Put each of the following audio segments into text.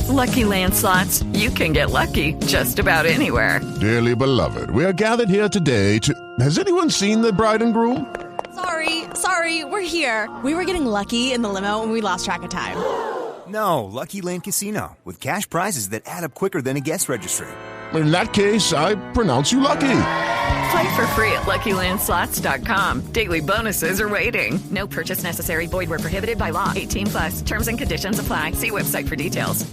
Lucky Land Slots, you can get lucky just about anywhere. Dearly beloved, we are gathered here today to... Has anyone seen the bride and groom? Sorry, we're here. We were getting lucky in the limo and we lost track of time. No, Lucky Land Casino, with cash prizes that add up quicker than a guest registry. In that case, I pronounce you lucky. Play for free at LuckyLandSlots.com. Daily bonuses are waiting. No purchase necessary. Void where prohibited by law. 18+. Terms and conditions apply. See website for details.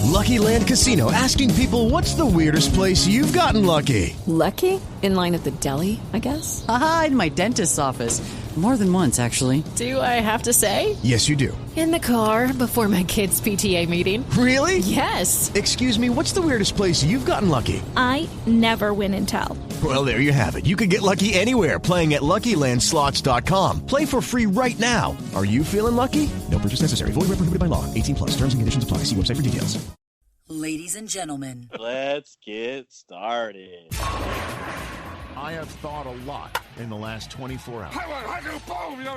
Lucky Land Casino, asking people, what's the weirdest place you've gotten lucky? Lucky? In line at the deli, I guess? Aha, in my dentist's office. More than once, actually. Do I have to say? Yes, you do. In the car before my kids' PTA meeting. Really? Yes. Excuse me, what's the weirdest place you've gotten lucky? I never win and tell. Well, there you have it. You can get lucky anywhere, playing at LuckyLandSlots.com. Play for free right now. Are you feeling lucky? No purchase necessary. Void where prohibited by law. 18+. Terms and conditions apply. See website for details. Ladies and gentlemen, let's get started. I have thought a lot in the last 24 hours.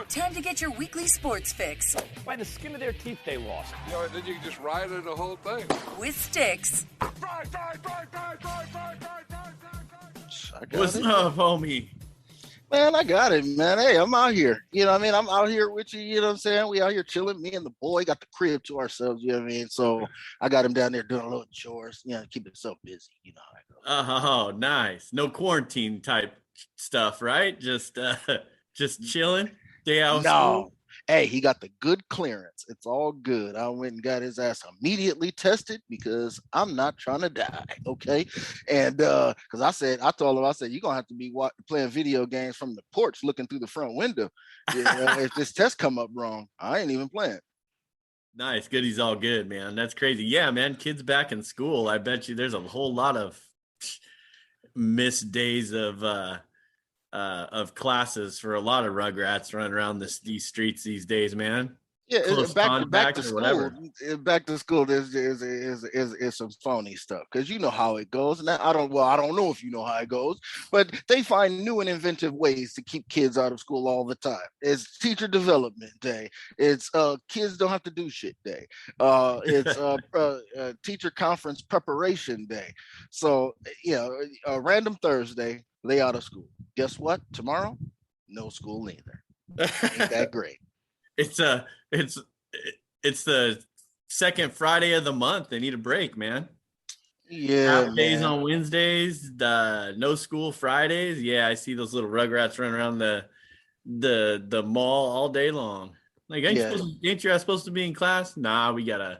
Time to get your weekly sports fix. By the skin of their teeth, they lost. Then you can just ride it the whole thing. With Stix. What's up, homie? Man, I got it, man. Hey, I'm out here. You know what I mean? I'm out here with you. You know what I'm saying? We out here chilling. Me and the boy got the crib to ourselves. You know what I mean? So I got him down there doing a little chores. You know, keep himself busy. You know how it goes. Oh, nice. No quarantine type stuff, right? Just chilling. Day out. No. School. Hey, he got the good clearance. It's all good. I went and got his ass immediately tested because I'm not trying to die. Okay. And because I told him, you're going to have to be playing video games from the porch looking through the front window. You know, if this test come up wrong, I ain't even playing. Nice. Good. He's all good, man. That's crazy. Yeah, man. Kids back in school. I bet you there's a whole lot of missed days of classes for a lot of rugrats running around these streets these days, man. Yeah, back to school. Back to school, there's some phony stuff because you know how it goes. Now I don't know if you know how it goes, but they find new and inventive ways to keep kids out of school all the time. It's teacher development day. It's kids don't have to do shit day. It's teacher conference preparation day. So a random Thursday, they out of school. Guess what? Tomorrow, no school neither. Ain't that great? It's the second Friday of the month. They need a break, man. Yeah, half days on Wednesdays, no school Fridays. Yeah, I see those little rugrats running around the mall all day long. Like, ain't you supposed to be in class? Nah, we got a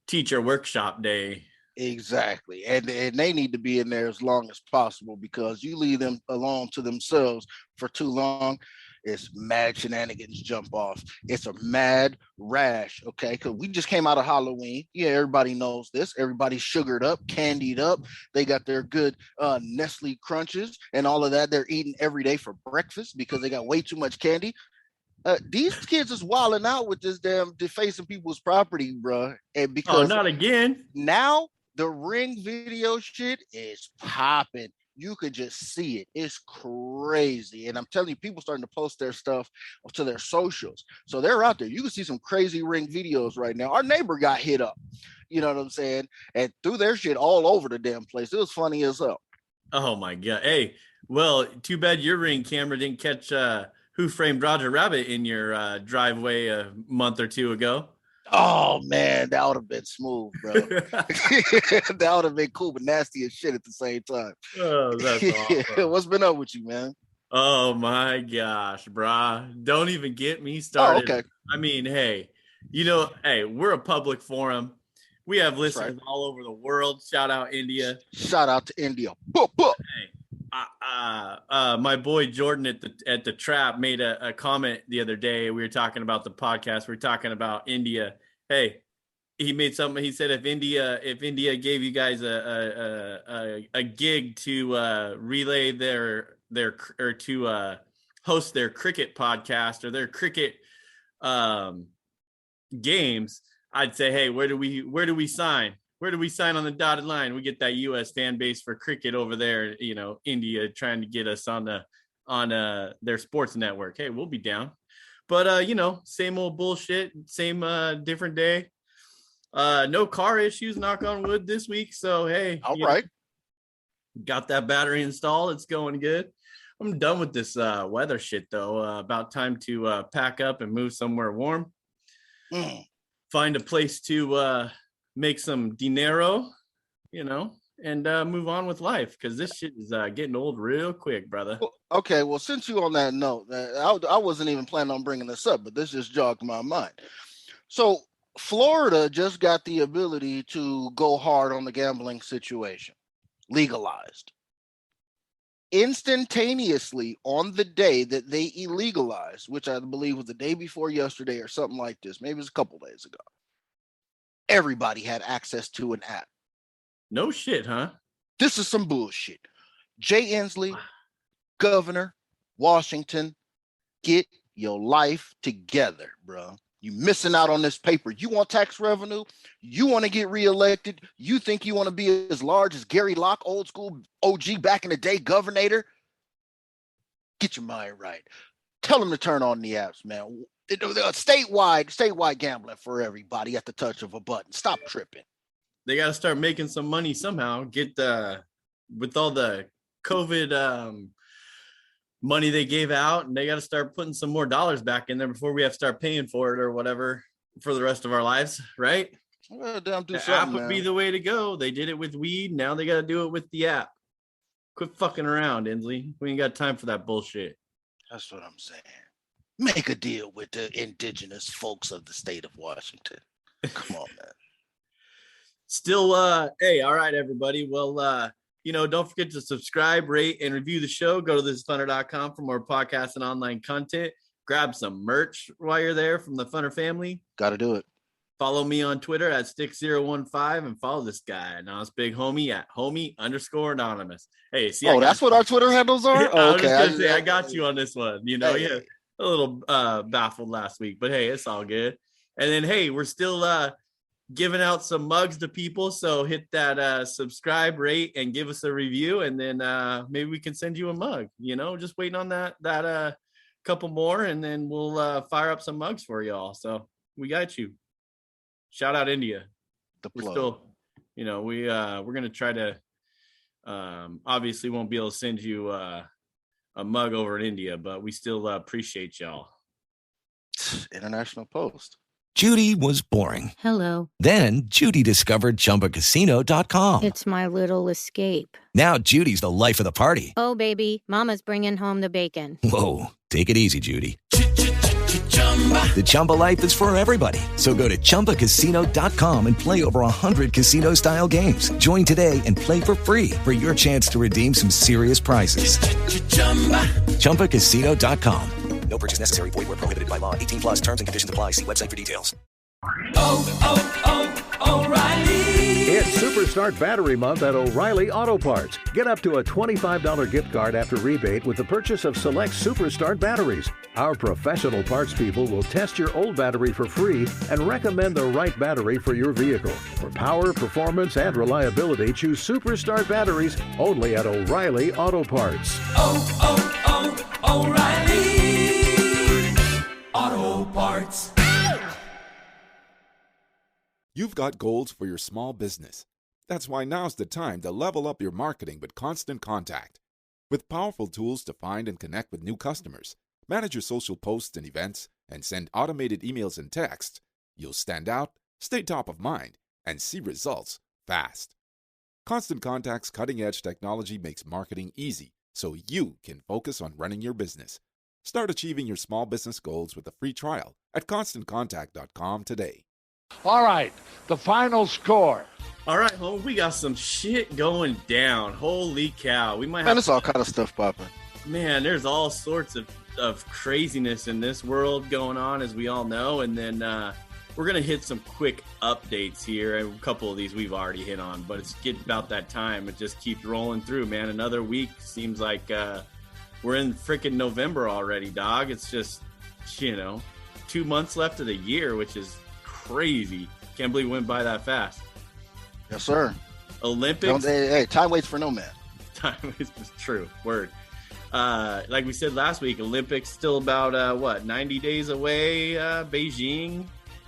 teacher workshop day. Exactly. And they need to be in there as long as possible because you leave them alone to themselves for too long. It's mad shenanigans jump off. It's a mad rash, okay? Because we just came out of Halloween. Yeah, everybody knows this. Everybody's sugared up, candied up. They got their good Nestle Crunches and all of that. They're eating every day for breakfast because they got way too much candy. These kids is wilding out with this damn defacing people's property, bro. And because not again. Now the Ring video shit is popping. You could just see it. It's crazy. And I'm telling you, people starting to post their stuff to their socials. So they're out there. You can see some crazy Ring videos right now. Our neighbor got hit up. You know what I'm saying? And threw their shit all over the damn place. It was funny as hell. Oh, my God. Hey, well, too bad your Ring camera didn't catch Who Framed Roger Rabbit in your driveway a month or two ago. Oh, man, that would have been smooth, bro. That would have been cool, but nasty as shit at the same time. Oh, that's awesome. What's been up with you, man? Oh, my gosh, brah. Don't even get me started. Oh, okay. I mean, hey, we're a public forum. We have listeners all over the world. Shout out India. Shout out to India. Boop, boop. Hey, my boy Jordan at the Trap made a comment the other day. We were talking about the podcast. We were talking about India. Hey, he made something. He said if India gave you guys a gig to relay their or to host their cricket podcast or their cricket games, I'd say, hey, where do we sign? Where do we sign on the dotted line? We get that U.S. fan base for cricket over there, India trying to get us on their sports network. Hey, we'll be down. But, same old bullshit, same different day. No car issues, knock on wood, this week. So, hey. All right. Got that battery installed. It's going good. I'm done with this weather shit, though. About time to pack up and move somewhere warm. Find a place to make some dinero, and move on with life, because this shit is getting old real quick, brother. Okay, well, since you on that note, I wasn't even planning on bringing this up, but this just jogged my mind. So Florida just got the ability to go hard on the gambling situation, legalized. Instantaneously on the day that they illegalized, which I believe was the day before yesterday or something like this, maybe it was a couple days ago, everybody had access to an app. No shit, huh? This is some bullshit. Jay Inslee, Governor, Washington, get your life together, bro. You missing out on this paper. You want tax revenue? You want to get reelected? You think you want to be as large as Gary Locke, old school OG back in the day, governor? Get your mind right. Tell them to turn on the apps, man. Statewide gambling for everybody at the touch of a button. Stop tripping. They got to start making some money somehow. Get with all the COVID money they gave out, and they got to start putting some more dollars back in there before we have to start paying for it or whatever for the rest of our lives, right? Well, damn, do the app would be the way to go. They did it with weed. Now they got to do it with the app. Quit fucking around, Inslee. We ain't got time for that bullshit. That's what I'm saying. Make a deal with the indigenous folks of the state of Washington. Come on, man. Still, hey, all right, everybody. Well, don't forget to subscribe, rate, and review the show. Go to thisfunner.com for more podcasts and online content. Grab some merch while you're there from the Funner family. Got to do it. Follow me on Twitter at Stix015 and follow this guy, Nas Big Homie, at homie_anonymous. Hey, see, that's what our Twitter handles are? Okay. I got you on this one. Yeah, a little baffled last week, but hey, it's all good. And then, hey, we're still giving out some mugs to people, so hit that subscribe, rate, and give us a review, and then maybe we can send you a mug. Just waiting on that couple more, and then we'll fire up some mugs for y'all. So we got you. Shout out India. We're still, we're gonna try to. Obviously, won't be able to send you a mug over in India, but we still appreciate y'all. International Post. Judy was boring. Hello. Then Judy discovered ChumbaCasino.com. It's my little escape. Now Judy's the life of the party. Oh, baby, mama's bringing home the bacon. Whoa, take it easy, Judy. The Chumba life is for everybody. So go to ChumbaCasino.com and play over 100 casino-style games. Join today and play for free for your chance to redeem some serious prizes. ChumbaCasino.com. No purchase necessary. Void where prohibited by law. 18 plus terms and conditions apply. See website for details. O'Reilly. It's Superstart Battery Month at O'Reilly Auto Parts. Get up to a $25 gift card after rebate with the purchase of select Superstart batteries. Our professional parts people will test your old battery for free and recommend the right battery for your vehicle. For power, performance, and reliability, choose Superstart batteries only at O'Reilly Auto Parts. O'Reilly Auto Parts. You've got goals for your small business. That's why now's the time to level up your marketing with Constant Contact. With powerful tools to find and connect with new customers, manage your social posts and events, and send automated emails and texts, you'll stand out, stay top of mind, and see results fast. Constant Contact's cutting-edge technology makes marketing easy, so you can focus on running your business. Start achieving your small business goals with a free trial at ConstantContact.com today. All right, the final score. All right, home, we got some shit going down. Holy cow. We might have. Man, it's all kind of stuff popping. Man, there's all sorts of craziness in this world going on, as we all know. And then we're going to hit some quick updates here. A couple of these we've already hit on, but it's getting about that time. It just keeps rolling through, man. Another week seems like we're in freaking November already, dog. It's just, 2 months left of the year, which is crazy. Can't believe it went by that fast. Yes, sir. Olympics. Hey, time waits for no man. Time waits is true. Word. Like we said last week, Olympics still about 90 days away. Beijing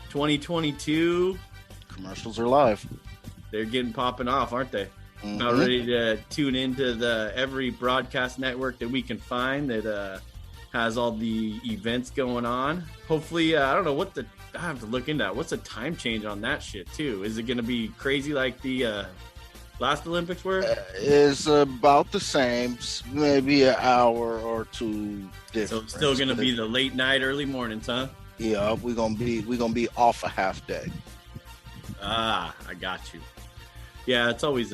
2022. Commercials are live. They're getting popping off, aren't they? Mm-hmm. About ready to tune into every broadcast network that we can find that has all the events going on. Hopefully, I don't know I have to look into that. What's the time change on that shit too? Is it going to be crazy like the last Olympics were? It's about the same, maybe an hour or two different. So it's still going to be the late night, early mornings, huh? Yeah, we're gonna be off a half day. Ah, I got you. Yeah, it's always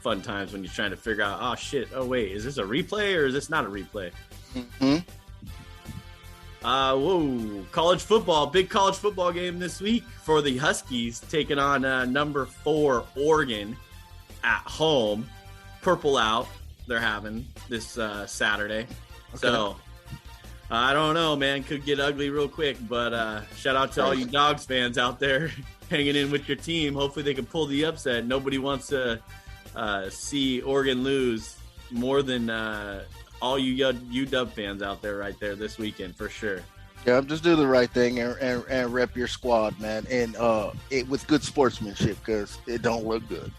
fun times when you're trying to figure out, oh shit, oh wait, is this a replay or is this not a replay? Mm-hmm. Whoa, college football, big college football game this week for the Huskies, taking on number 4 Oregon at home. Purple out, they're having this Saturday. Okay. So I don't know, man, could get ugly real quick, but shout out to all you Dogs fans out there hanging in with your team. Hopefully they can pull the upset. Nobody wants to see Oregon lose more than all you UW fans out there right there this weekend for sure. Yeah, just do the right thing and rep your squad, man, and with good sportsmanship because it don't look good.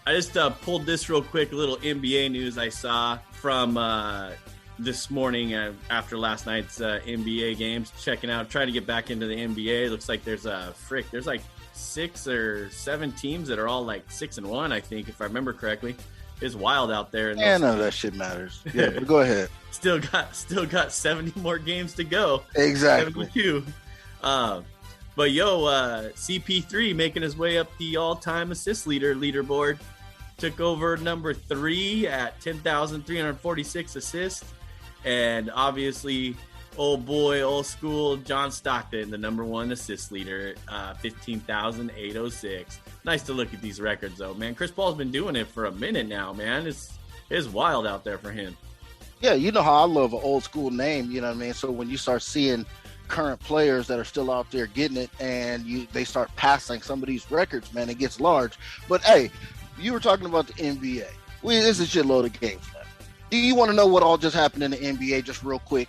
I just pulled this real quick, a little NBA news I saw from this morning after last night's NBA games, checking out, trying to get back into the NBA. It looks like there's like 6 or 7 teams that are all like 6-1, I think, if I remember correctly. It's wild out there. Yeah, none of that shit matters. Yeah, but go ahead. Still got 70 more games to go. Exactly. 72. But CP3 making his way up the all-time assist leaderboard. Took over number 3 at 10,346 assists. And obviously, old school John Stockton, the number 1 assist leader, 15,806. Nice to look at these records, though, man. Chris Paul's been doing it for a minute now, man. It's wild out there for him. Yeah, you know how I love an old school name, you know what I mean? So when you start seeing current players that are still out there getting it and they start passing some of these records, man, it gets large. But, hey, you were talking about the NBA. This is a shitload of games left. Do you want to know what all just happened in the NBA just real quick?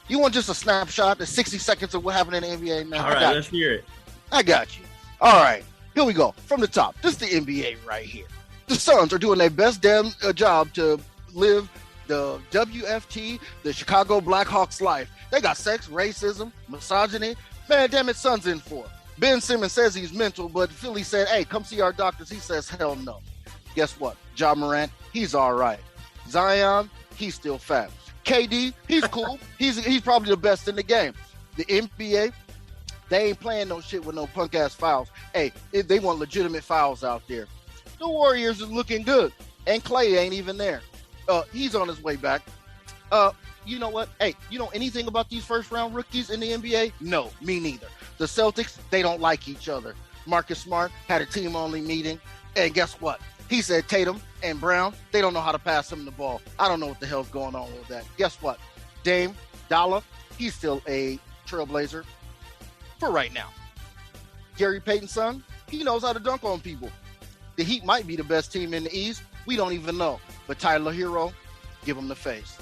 You want just a snapshot, the 60 seconds of what happened in the NBA, man? All right, let's hear it. I got you. All right, here we go. From the top, this is the NBA right here. The Suns are doing their best damn job to live the WFT, the Chicago Blackhawks life. They got sex, racism, misogyny. Man, damn it, Suns in for it. Ben Simmons says he's mental, but Philly said, hey, come see our doctors. He says, hell no. Guess what? Ja Morant, he's all right. Zion, he's still fat. KD, he's cool. he's probably the best in the game. The NBA, they ain't playing no shit with no punk-ass fouls. Hey, they want legitimate fouls out there. The Warriors is looking good, and Clay ain't even there. He's on his way back. You know what? Hey, you know anything about these first-round rookies in the NBA? No, me neither. The Celtics, they don't like each other. Marcus Smart had a team-only meeting, and guess what? He said Tatum and Brown, they don't know how to pass him the ball. I don't know what the hell's going on with that. Guess what? Dame Dollar, he's still a trailblazer for right now. Gary Payton's son, he knows how to dunk on people. The Heat might be the best team in the East. We don't even know. But Tyler Hero, give him the face.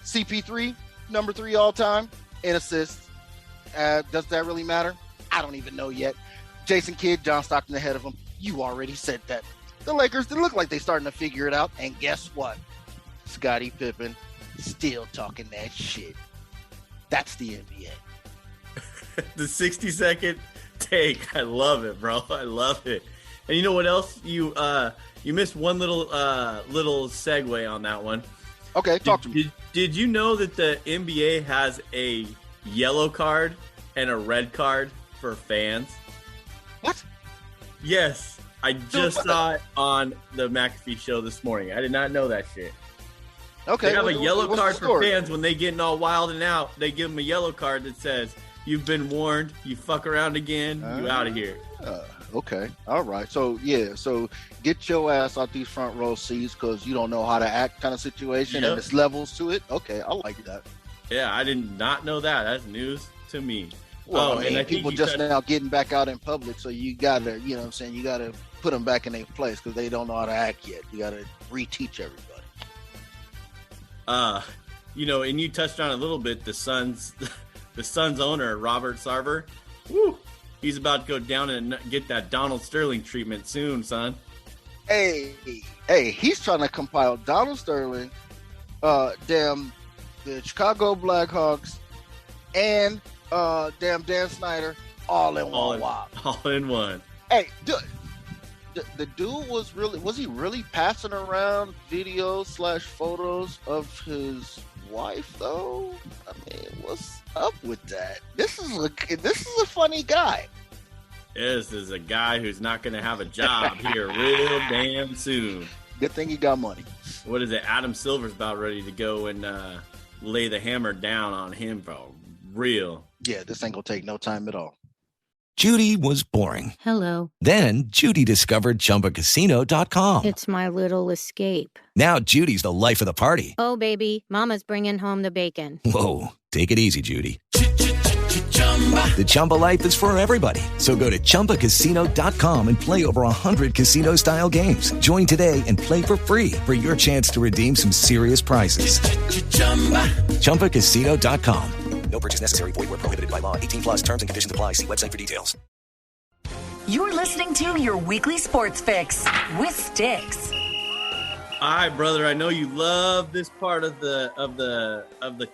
CP3, number 3 all-time in assists. Does that really matter? I don't even know yet. Jason Kidd, John Stockton ahead of him. You already said that. The Lakers, they look like they're starting to figure it out. And guess what? Scottie Pippen still talking that shit. That's the NBA. The 60-second take. I love it, bro. I love it. And you know what else? You missed one little segue on that one. Okay, talk to me. Did you know that the NBA has a yellow card and a red card for fans? What? Yes. I just saw it on the McAfee show this morning. I did not know that shit. Okay. They have a yellow card for fans when they getting all wild and out. They give them a yellow card that says, you've been warned, you fuck around again, you out of here. Okay. All right. So, yeah. So, get your ass out these front row seats because you don't know how to act kind of situation. Yep. And there's levels to it. Okay. I like that. Yeah. I did not know that. That's news to me. Well, I mean, people just now getting back out in public. So, you got to, you know what I'm saying? You got to put them back in their place because they don't know how to act yet. You got to reteach everybody. You know, and you touched on a little bit, the Suns owner, Robert Sarver. Woo! He's about to go down and get that Donald Sterling treatment soon, son. Hey, he's trying to compile Donald Sterling, the Chicago Blackhawks, and Dan Snyder all in one. Wow. All in one. Hey, the dude was he really passing around videos / photos of his wife though? I mean, what's up with that? This is a funny guy. This is a guy who's not going to have a job here real damn soon. Good thing he got money. What is it? Adam Silver's about ready to go and lay the hammer down on him, bro. Real. Yeah, this ain't gonna take no time at all. Judy was boring. Hello. Then Judy discovered ChumbaCasino.com. It's my little escape. Now Judy's the life of the party. Oh, baby, mama's bringing home the bacon. Whoa, take it easy, Judy. The Chumba life is for everybody. So go to ChumbaCasino.com and play over 100 casino-style games. Join today and play for free for your chance to redeem some serious prizes. ChumbaCasino.com. No purchase necessary. Void where prohibited by law. 18 plus terms and conditions apply. See website for details. You're listening to your weekly sports fix with Stix. All right, brother. I know you love this part of the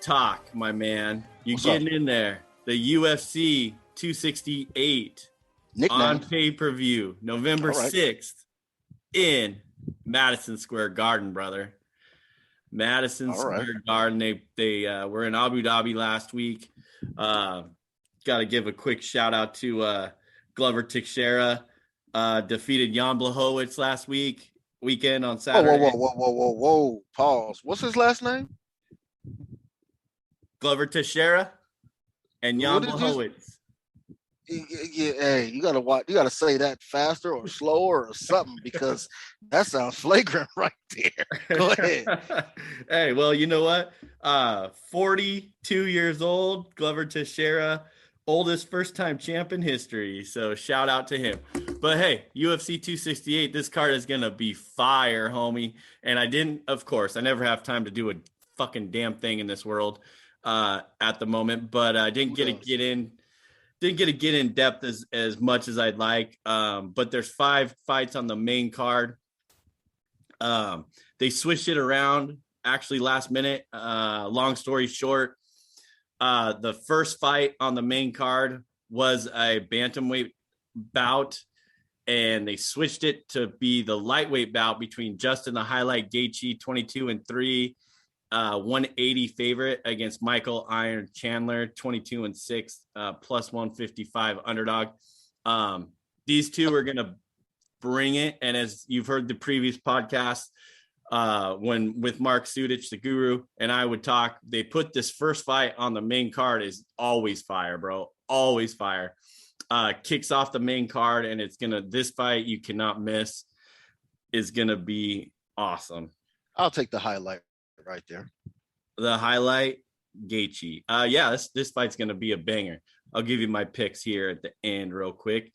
talk, my man. You're getting in there. The UFC 268 on pay-per-view, November 6th in Madison Square Garden, brother. Madison Square Garden. They were in Abu Dhabi last week. Got to give a quick shout out to Glover Teixeira. Defeated Jan Blachowicz last weekend on Saturday. Whoa. Pause. What's his last name? Glover Teixeira and Jan Blachowicz. Yeah, hey, you gotta say that faster or slower or something because that sounds flagrant right there. Go ahead. Hey, well, you know what? 42 years old, Glover Teixeira, oldest first-time champ in history. So shout out to him. But hey, UFC 268, this card is gonna be fire, homie. And I never have time to do a fucking damn thing in this world at the moment, but I didn't get to get in depth as much as I'd like. But there's 5 fights on the main card. They switched it around actually last minute. Long story short, the first fight on the main card was a bantamweight bout, and they switched it to be the lightweight bout between Justin the Highlight Gaethje, 22-3, 180 favorite against Michael Iron Chandler, 22-6, plus 155 underdog. These two are going to bring it. And as you've heard the previous podcast, when with Mark Sudich, the guru, and I would talk, they put this first fight on the main card is always fire, bro. Always fire. Kicks off the main card, and this fight you cannot miss is going to be awesome. I'll take the highlight right there. The highlight, Gaethje. This fight's going to be a banger. I'll give you my picks here at the end real quick.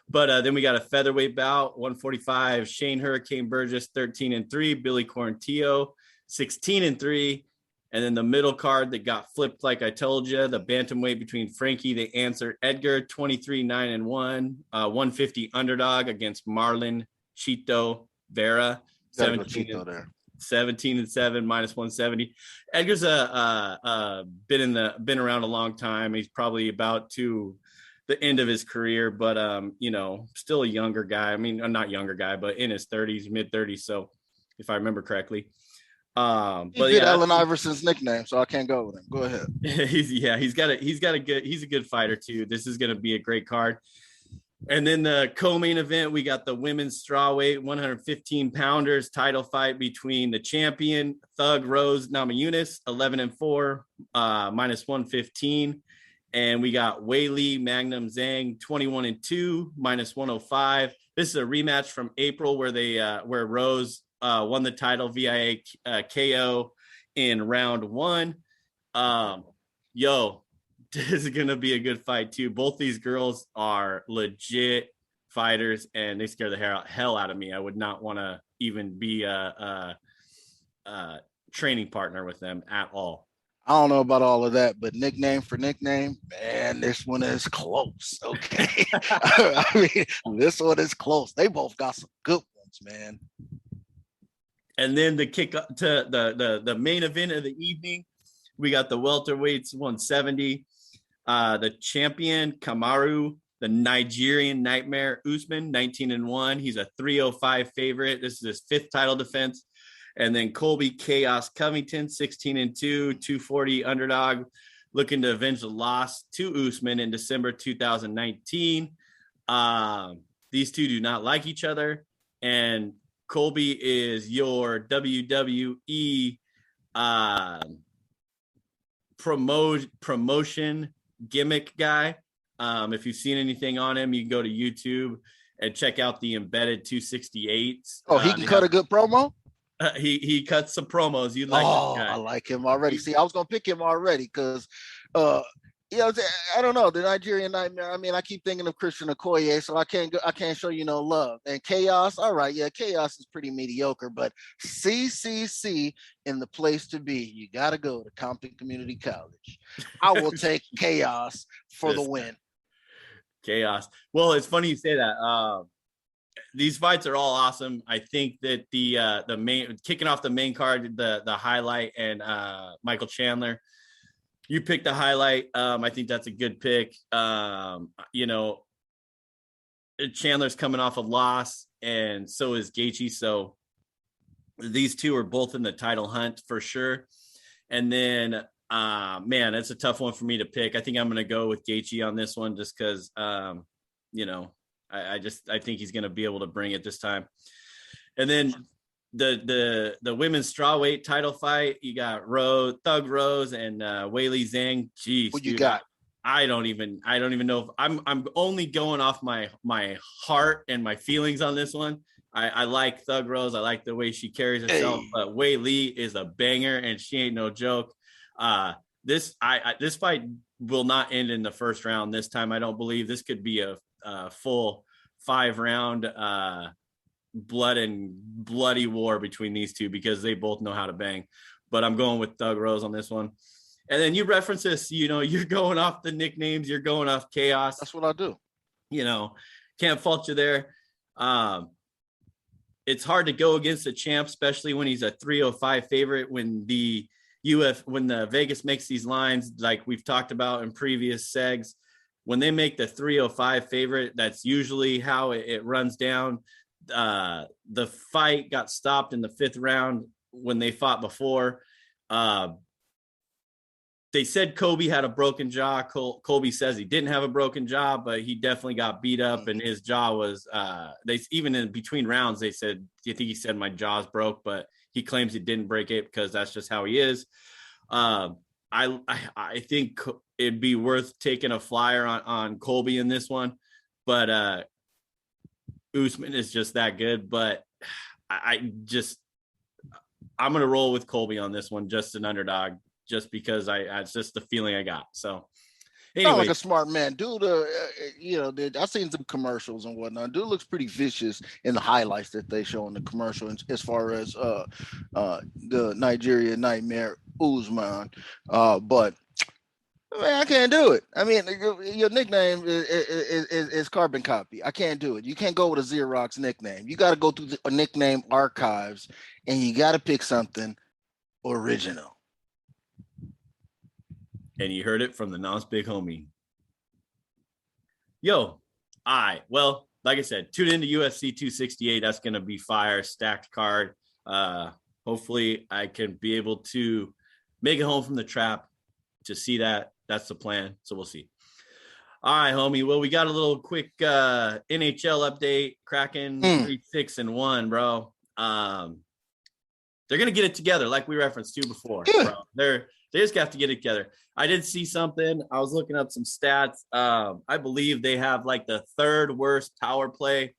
But then we got a featherweight bout, 145, Shane Hurricane Burgess, 13-3, Billy Quarantillo, 16-3. And then the middle card that got flipped, like I told you, the bantamweight between Frankie the Answer Edgar, 23-9-1, 150 underdog against Marlon Chito Vera, 17-7, minus 170. Edgar's been around a long time. He's probably about to the end of his career, but still a younger guy. I mean, not younger guy, but in his 30s, mid 30s. So if I remember correctly. But Allen Iverson's nickname, so I can't go with him. Go ahead. He's a good fighter too. This is going to be a great card. And then the co-main event, we got the women's strawweight 115 pounders title fight between the champion Thug Rose Namajunas, 11-4, minus 115. And we got Weili Magnum Zhang, 21-2, minus 105. This is a rematch from April where Rose won the title via KO in round 1. This is going to be a good fight too. Both these girls are legit fighters and they scare the hell out of me. I would not want to even be a training partner with them at all. I don't know about all of that, but nickname for nickname, man, this one is close. Okay. I mean, this one is close. They both got some good ones, man. And then the kick up to the main event of the evening, we got the welterweights 170. The champion Kamaru, the Nigerian Nightmare Usman, 19-1. He's a 305 favorite. This is his 5th title defense. And then Colby Chaos Covington, 16-2, 240 underdog, looking to avenge the loss to Usman in December 2019. These two do not like each other. And Colby is your WWE promotion gimmick guy. If you've seen anything on him, you can go to YouTube and check out the embedded 268s. Oh, he can cut a good promo? He cuts some promos. You like this guy. I like him already. See, I was gonna pick him already because I don't know, the Nigerian Nightmare. I mean, I keep thinking of Christian Okoye, so I can't show you no love. And Chaos, all right, yeah, Chaos is pretty mediocre, but CCC in the place to be. You got to go to Compton Community College. I will take Chaos for the win. Chaos. Well, it's funny you say that. These fights are all awesome. I think that the main kicking off the main card, the highlight and Michael Chandler. You picked the highlight. I think that's a good pick. Chandler's coming off a loss, and so is Gaethje. So these two are both in the title hunt for sure. And then, man, it's a tough one for me to pick. I think I'm going to go with Gaethje on this one just because, I think he's going to be able to bring it this time. And then the women's strawweight title fight, you got Thug Rose and Weili Zhang. Jeez, what you got? I don't even know if I'm only going off my heart and my feelings on this one. I like Thug Rose. I like the way she carries herself, but Weili is a banger and she ain't no joke. This fight will not end in the first round this time. I don't believe this could be a full 5-round bloody war between these two because they both know how to bang. But I'm going with Thug Rose on this one. And then you reference this, you're going off the nicknames, you're going off Chaos. That's what I do. Can't fault you there. It's hard to go against a champ, especially when he's a 305 favorite. When the Vegas makes these lines, like we've talked about in previous segs, when they make the 305 favorite, that's usually how it runs down. The fight got stopped in the 5th round when they fought before. They said Colby had a broken jaw. Colby says he didn't have a broken jaw, but he definitely got beat up, and his jaw was. Even in between rounds, they said, I think he said my jaw's broke, but he claims he didn't break it because that's just how he is. I think it'd be worth taking a flyer on Colby in this one, but Usman is just that good. But I'm going to roll with Colby on this one, just an underdog. Just because it's just the feeling I got. So anyway, like a smart man, dude. I've seen some commercials and whatnot. Dude looks pretty vicious in the highlights that they show in the commercial, as far as the Nigerian Nightmare Usman. But man, I can't do it. I mean, your nickname is carbon copy. I can't do it. You can't go with a Xerox nickname. You got to go through the nickname archives, and you got to pick something original. And you heard it from the Nas Big Homie. Yo, well, like I said, tune into UFC 268. That's going to be fire, stacked card. Hopefully I can be able to make it home from the trap to see that. That's the plan. So we'll see. All right, homie. Well, we got a little quick NHL update. Kraken 3-6-1, bro. They're going to get it together like we referenced to before. Bro. They just have to get it together. I did see something. I was looking up some stats. I believe they have like the 3rd worst power play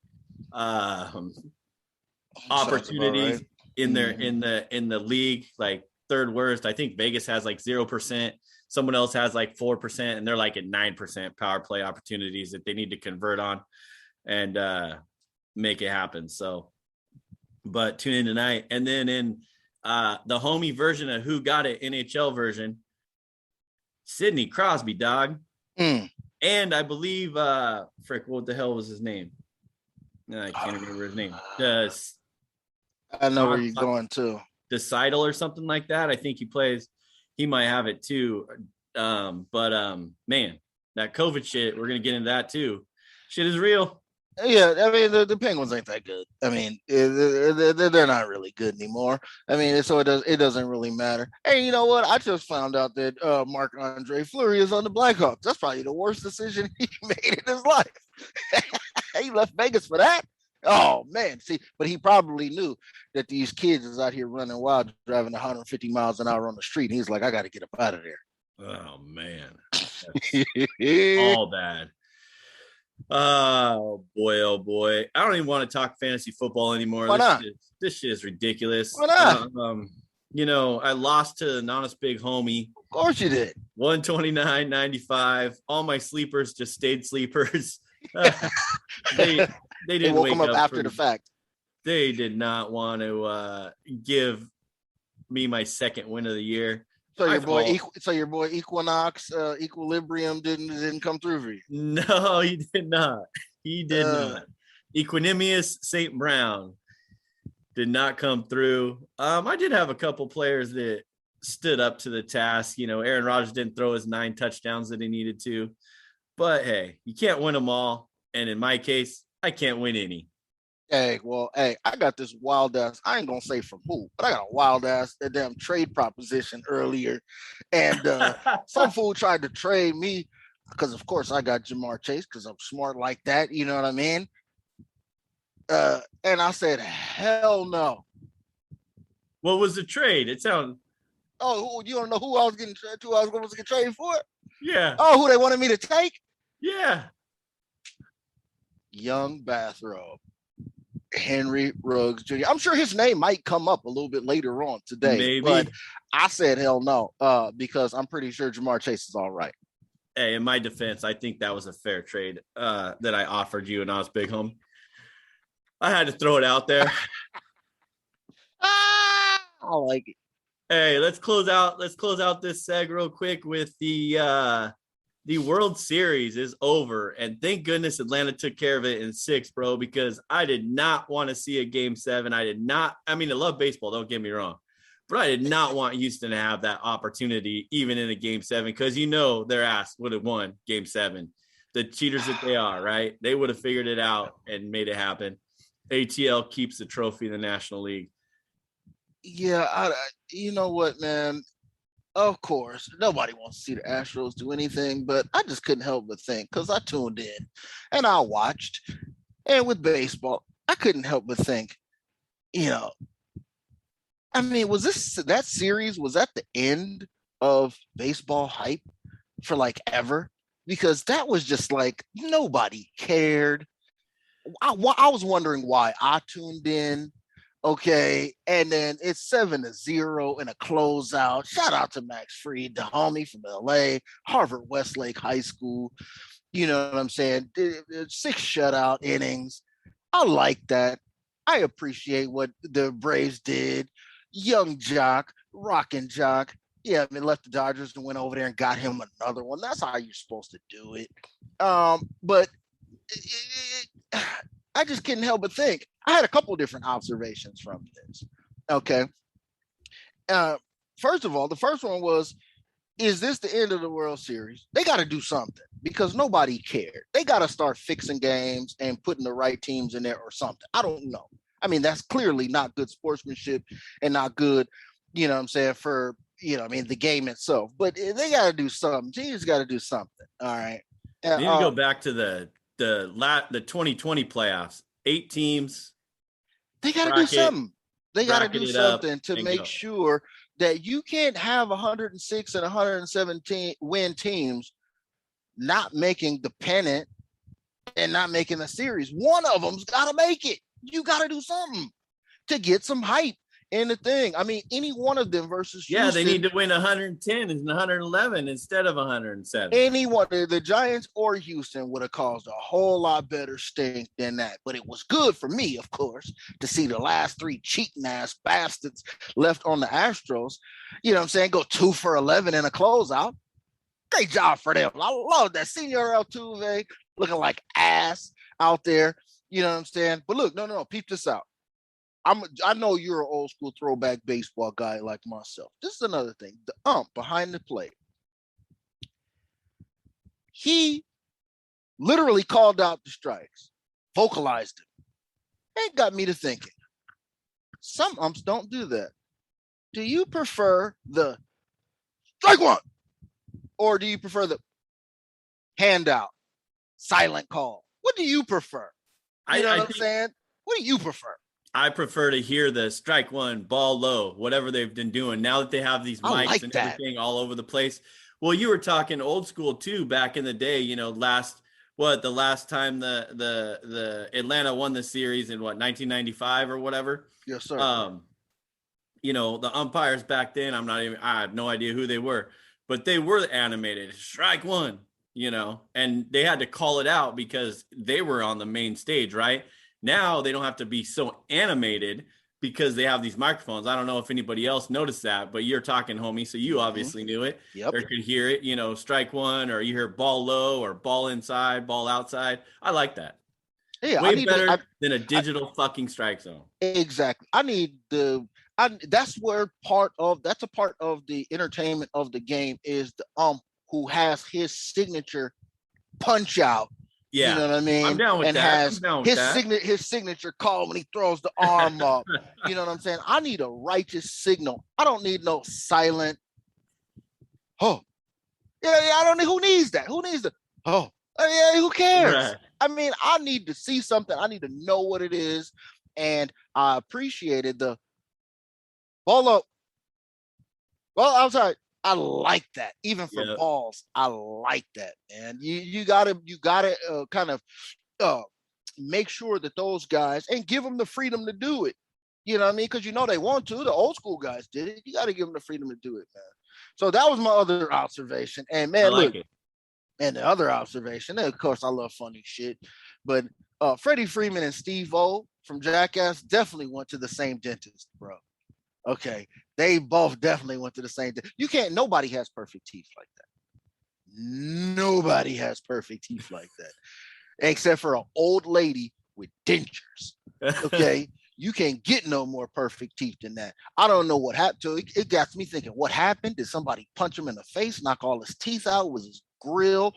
opportunities right. in the league, like 3rd worst. I think Vegas has like 0%. Someone else has like 4%, and they're like at 9% power play opportunities that they need to convert on and make it happen. So, but tune in tonight. And then in the homie version of Who Got It NHL version, Sidney Crosby, dog. Mm. And I believe, what the hell was his name? No, I can't remember his name. I know where you're going to. Decidal or something like that. I think he might have it too. Man, that COVID shit, we're going to get into that too. Shit is real. Yeah, I mean, the Penguins ain't that good. I mean, they're not really good anymore. I mean, it doesn't really matter. Hey, you know what? I just found out that Marc-Andre Fleury is on the Blackhawks. That's probably the worst decision he made in his life. He left Vegas for that. Oh man, see, but he probably knew that these kids is out here running wild, driving 150 miles an hour on the street. And he's like, I got to get up out of there. Oh man, that's all bad. Oh boy. I don't even want to talk fantasy football anymore. Why not? This shit is ridiculous. Why not? I lost to an honest big homie. Of course you did. 129.95. All my sleepers just stayed sleepers. They didn't woke wake him up after the fact. They did not want to give me my second win of the year. So your boy Equinox, Equilibrium didn't come through for you. No, he did not. He did not. Equanimous St. Brown did not come through. I did have a couple players that stood up to the task. Aaron Rodgers didn't throw his 9 touchdowns that he needed to. But hey, you can't win them all. And in my case, I can't win any. I got this wild ass, I ain't gonna say from who, but I got a wild ass damn trade proposition earlier. And some fool tried to trade me because of course I got Jamar Chase because I'm smart like that, you know what I mean? And I said, hell no. What was the trade? It sounded. Oh, you don't know who I was going to get traded for? Yeah. Oh, who they wanted me to take? Yeah. Young Bathrobe. Henry Ruggs Jr. I'm sure his name might come up a little bit later on today. Maybe. But I said hell no, because I'm pretty sure Jamar Chase is all right. Hey, in my defense, I think that was a fair trade that I offered you, and I was big home. I had to throw it out there. I like it. Hey, let's close out this seg real quick with the World Series is over, and thank goodness Atlanta took care of it in 6, bro, because I did not want to see a Game 7. I love baseball, don't get me wrong, but I did not want Houston to have that opportunity even in a Game 7 because their ass would have won Game 7. The cheaters that they are, right? They would have figured it out and made it happen. ATL keeps the trophy in the National League. Yeah, you know what, man? Of course, nobody wants to see the Astros do anything, but I just couldn't help but think because I tuned in and I watched. And with baseball, I couldn't help but think, was that series, was that the end of baseball hype for like ever? Because that was just like nobody cared. I was wondering why I tuned in. Okay, and then it's 7-0 in a closeout. Shout out to Max Fried, the homie from LA, Harvard Westlake High School. You know what I'm saying? 6 shutout innings. I like that. I appreciate what the Braves did. Young Jock, rockin' Jock. Yeah, left the Dodgers and went over there and got him another one. That's how you're supposed to do it. But I just couldn't help but think. I had a couple different observations from this. Okay. First of all, the first one was, is this the end of the World Series? They got to do something because nobody cared. They got to start fixing games and putting the right teams in there or something. I don't know. That's clearly not good sportsmanship and not good, for, the game itself. But they got to do something. Teams got to do something. All right. You need to go back to the 2020 playoffs. 8 teams. They got to do something. They got to do something to make sure that you can't have 106 and 117 win teams not making the pennant and not making the series. One of them's got to make it. You got to do something to get some hype in the thing. Any one of them versus Houston. They need to win 110 and 111 instead of 107. Anyone, the Giants or Houston, would have caused a whole lot better stink than that. But it was good for me, of course, to see the last 3 cheating ass bastards left on the Astros. Go 2 for 11 in a closeout. Great job for them. I love that. Senior Altuve looking like ass out there. You know what I'm saying? But look, no. Peep this out. I know you're an old school throwback baseball guy like myself. This is another thing. The ump behind the plate. He literally called out the strikes, vocalized it. It got me to thinking. Some umps don't do that. Do you prefer the strike one? Or do you prefer the handout, silent call? What do you prefer? You know what I'm saying? What do you prefer? I prefer to hear the strike one, ball low, whatever they've been doing. Now that they have these mics and everything all over the place. Well, you were talking old school too back in the day, the last time the Atlanta won the series in 1995 or whatever. Yes, sir. The umpires back then, I have no idea who they were, but they were animated. Strike one, and they had to call it out because they were on the main stage, right? Now they don't have to be so animated because they have these microphones. I don't know if anybody else noticed that, but you're talking, homie, so you obviously knew it. Yep. Or could hear it, strike one, or you hear ball low or ball inside, ball outside. I like that. Yeah, way better than a digital fucking strike zone. Exactly. That's a part of the entertainment of the game is the who has his signature punch out. Yeah, you know what I mean? I'm down with and that. Has his signature call when he throws the arm up. You know what I'm saying? I need a righteous signal. I don't need no silent. Oh, yeah. I don't need. Who needs that? Who needs the? Oh, yeah. Who cares? Right. I mean, I need to see something. I need to know what it is, and I appreciated the ball up. Well, I'm sorry. I like that. Even for balls, I like that. And you gotta kind of make sure that those guys and give them the freedom to do it. You know what I mean? Because they want to. The old school guys did it. You got to give them the freedom to do it, man. So that was my other observation. And man, look, and the other observation. And of course, I love funny shit. But Freddie Freeman and Steve-O from Jackass definitely went to the same dentist, bro. Okay, they both definitely went to the same thing. Nobody has perfect teeth like that. Nobody has perfect teeth like that. Except for an old lady with dentures. Okay, you can't get no more perfect teeth than that. I don't know what happened to it. It got me thinking, what happened? Did somebody punch him in the face, knock all his teeth out? Was his grill,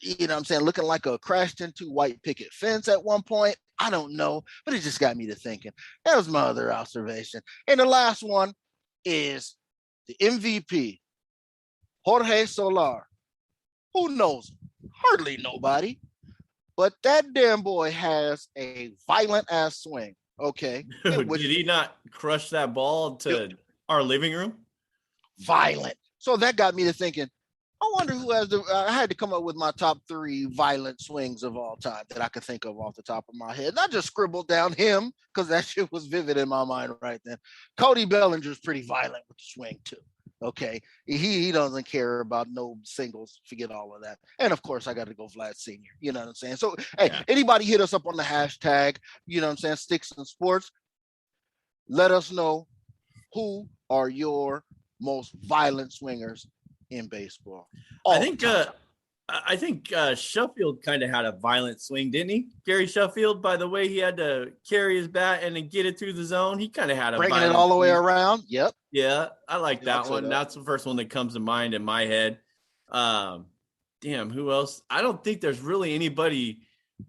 you know what I'm saying, looking like a crashed into white picket fence at one point? I don't know, but it just got me to thinking. That was my other observation. And the last one is the MVP, Jorge Soler. Who knows him? Hardly nobody. But that damn boy has a violent ass swing. Okay. Did he not crush that ball to our living room? Violent. So that got me to thinking, I wonder who has I had to come up with my top 3 violent swings of all time that I could think of off the top of my head. And I just scribbled down him because that shit was vivid in my mind right then. Cody Bellinger's pretty violent with the swing too. Okay. He doesn't care about no singles. Forget all of that. And of course, I got to go Vlad Sr. You know what I'm saying? So, hey, anybody hit us up on the hashtag, you know what I'm saying, Stix and Sports. Let us know who are your most violent swingers in baseball. I think Sheffield kind of had a violent swing, didn't he? Gary Sheffield, by the way, he had to carry his bat and then get it through the zone. He kind of had a bringing it all the way around. Yep. Yeah, I like that one. That's the first one that comes to mind in my head. Damn, who else? I don't think there's really anybody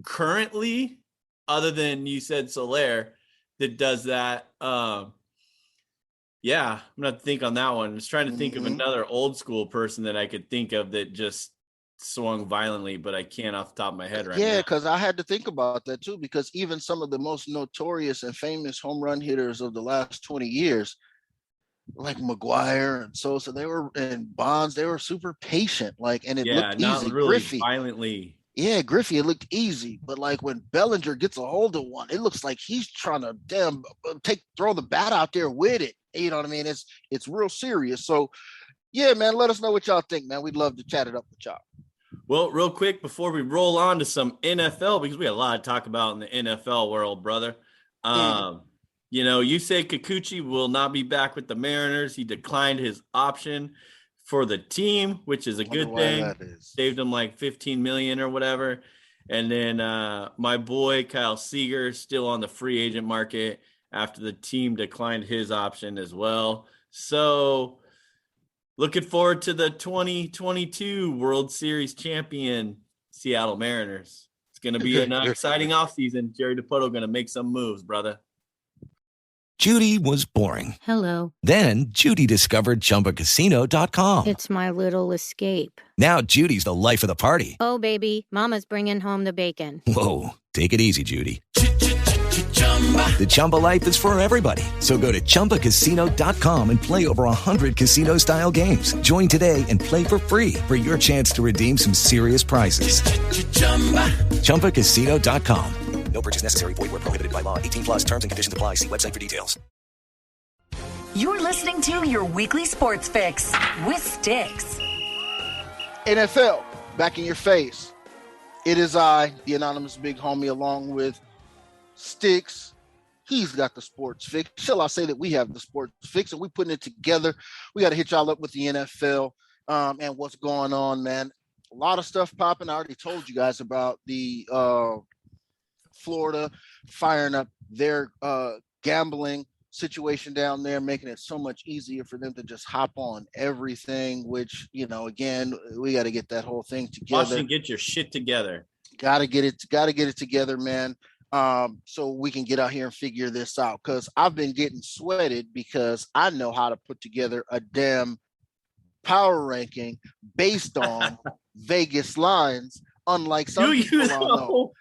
currently, other than you said Soler, that does that. Yeah, I'm gonna have to think on that one. I was trying to think of another old school person that I could think of that just swung violently, but I can't off the top of my head right now. Yeah, because I had to think about that too, because even some of the most notorious and famous home run hitters of the last 20 years, like McGuire and Sosa, and Bonds, they were super patient. And it looked not easy. Really Griffey, violently. Yeah, Griffey, it looked easy, but when Bellinger gets a hold of one, it looks like he's trying to throw the bat out there with it. You know what I mean? It's real serious. So, yeah, man, let us know what y'all think, man. We'd love to chat it up with y'all. Well, real quick before we roll on to some NFL, because we got a lot to talk about in the NFL world, brother. You say Kikuchi will not be back with the Mariners. He declined his option. for the team, which is a good thing. Saved him like 15 million or whatever. And then my boy Kyle Seager still on the free agent market after the team declined his option as well. So looking forward to the 2022 World Series champion Seattle Mariners. It's going to be an exciting offseason. Jerry DiPoto going to make some moves, brother. Judy was boring. Hello. Then Judy discovered ChumbaCasino.com. It's my little escape. Now Judy's the life of the party. Oh, baby, mama's bringing home the bacon. Whoa, take it easy, Judy. The Chumba life is for everybody. So go to ChumbaCasino.com and play over 100 casino-style games. Join today and play for free for your chance to redeem some serious prizes. ChumbaCasino.com. No purchase necessary. Void where prohibited by law. 18 plus terms and conditions apply. See website for details. You're listening to your weekly sports fix with Stix. NFL, back in your face. It is I, the anonymous big homie, along with Stix. He's got the sports fix. Shall I say that we have the sports fix and we putting it together? We got to hit y'all up with the NFL and what's going on, man. A lot of stuff popping. I already told you guys about the Florida firing up their gambling situation down there, making it so much easier for them to just hop on everything, which, you know, again, we got to get that whole thing together. Washington, get your shit together. Got to get it together, man. So we can get out here and figure this out, because I've been getting sweated because I know how to put together a damn power ranking based on Vegas lines, unlike some people I know.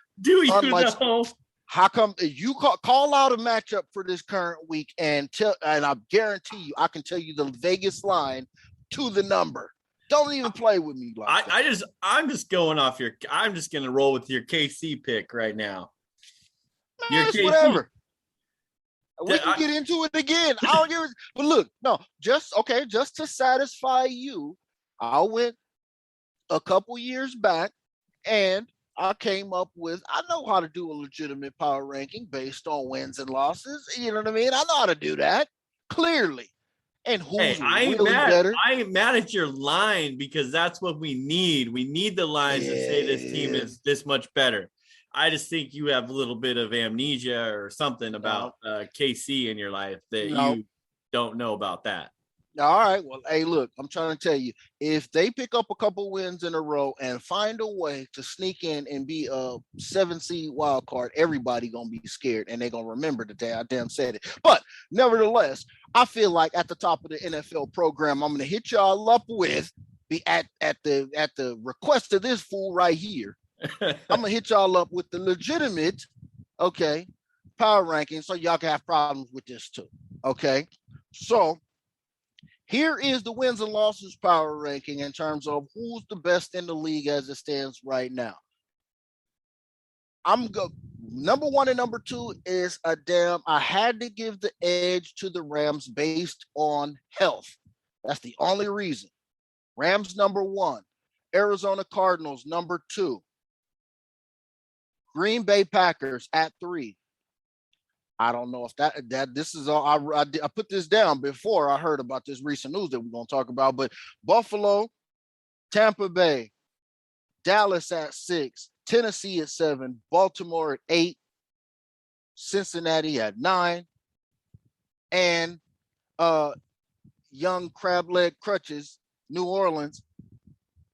How come you call out a matchup for this current week and I guarantee you I can tell you the Vegas line to the number. Don't even play with me like that. I'm just going off I'm just gonna roll with your KC pick right now. Man, it's whatever. We can get into it again. I don't give it, but look, no, just to satisfy you, I went a couple years back and I came up with, I know how to do a legitimate power ranking based on wins and losses. You know what I mean? I know how to do that clearly. And who's better? I ain't mad at your line, because that's what we need. We need the lines to say this team is this much better. I just think you have a little bit of amnesia or something about KC in your life that you don't know about that. All right. Well, hey, look, I'm trying to tell you, if they pick up a couple wins in a row and find a way to sneak in and be a 7-seed wild card, everybody going to be scared and they're going to remember the day I damn said it. But nevertheless, I feel like at the top of the NFL program, I'm going to hit y'all up with at the request of this fool right here. I'm going to hit y'all up with the legitimate, power ranking so y'all can have problems with this too. Okay. So here is the wins and losses power ranking in terms of who's the best in the league as it stands right now. Number one and number two is I had to give the edge to the Rams based on health. That's the only reason. Rams number one, Arizona Cardinals number two, Green Bay Packers at three. I don't know if that this is all. I put this down before I heard about this recent news that we're going to talk about. But Buffalo, Tampa Bay, Dallas at 6, Tennessee at 7, Baltimore at 8, Cincinnati at 9, and young crab leg crutches, New Orleans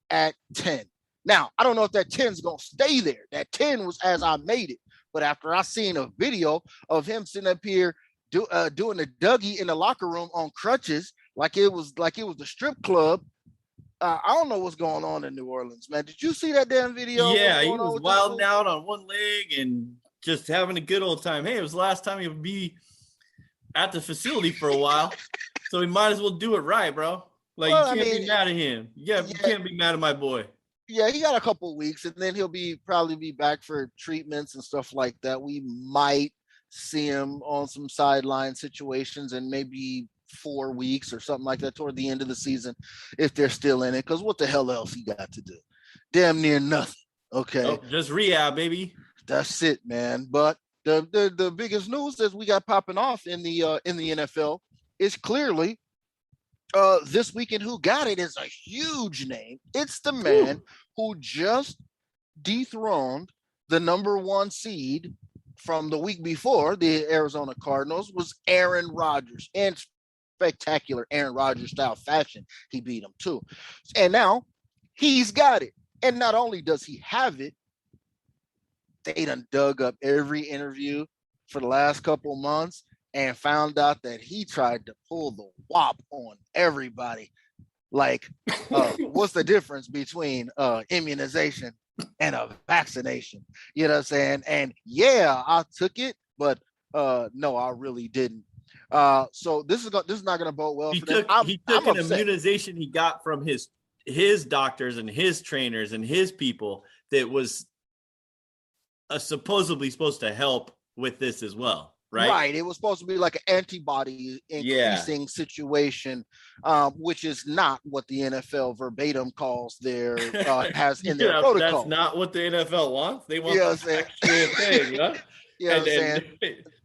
at 10. Now, I don't know if that 10 is going to stay there. That 10 was as I made it. But after I seen a video of him sitting up here doing a Dougie in the locker room on crutches, like it was the strip club, I don't know what's going on in New Orleans, man. Did you see that damn video? Yeah, he was wilding out on one leg and just having a good old time. Hey, it was the last time he would be at the facility for a while, so he might as well do it right, bro. Like, you can't be mad at him. Yeah, you can't be mad at my boy. Yeah, he got a couple of weeks, and then he'll probably be back for treatments and stuff like that. We might see him on some sideline situations in maybe 4 weeks or something like that toward the end of the season, if they're still in it. Because what the hell else he got to do? Damn near nothing. Okay, just rehab, baby. That's it, man. But the biggest news that we got popping off in the NFL is clearly This weekend, who got it is a huge name. It's the man who just dethroned the number 1 seed from the week before, the Arizona Cardinals, was Aaron Rodgers. In spectacular Aaron Rodgers style fashion, he beat him too. And now he's got it. And not only does he have it, they done dug up every interview for the last couple months and found out that he tried to pull the wop on everybody. Like, what's the difference between immunization and a vaccination? You know what I'm saying? And yeah, I took it, but no, I really didn't. So this is not going to bode well for them. He took an immunization he got from his doctors and his trainers and his people that was supposedly supposed to help with this as well. Right. It was supposed to be like an antibody increasing situation, which is not what the NFL verbatim calls their has in their protocol. That's not what the NFL wants. They want the same thing, huh? And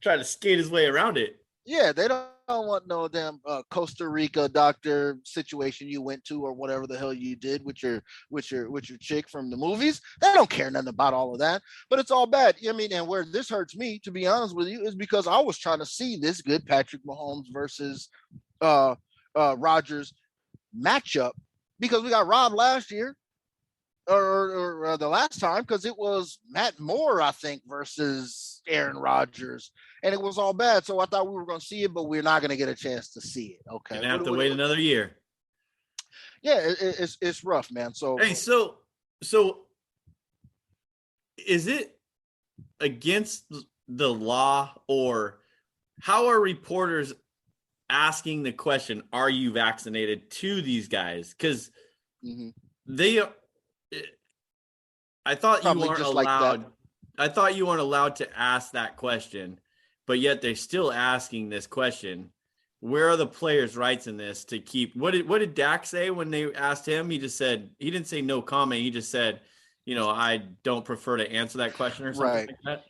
try to skate his way around it. Yeah, they don't want no damn Costa Rica doctor situation you went to or whatever the hell you did with your chick from the movies. They don't care nothing about all of that. But it's all bad. I mean, and where this hurts me, to be honest with you, is because I was trying to see this good Patrick Mahomes versus Rodgers matchup, because we got robbed last year or the last time, because it was Matt Moore, I think, versus Aaron Rodgers, and it was all bad. So I thought we were going to see it, but we're not going to get a chance to see it. Okay, and have to wait another year. Yeah, it's rough, man. So hey, so is it against the law, or how are reporters asking the question, "Are you vaccinated?" to these guys? Because they. I thought you weren't allowed. I thought you weren't allowed to ask that question, but yet they're still asking this question. Where are the players' rights in this to keep? What did Dak say when they asked him? He just said, he didn't say no comment. He just said, I don't prefer to answer that question or something like that.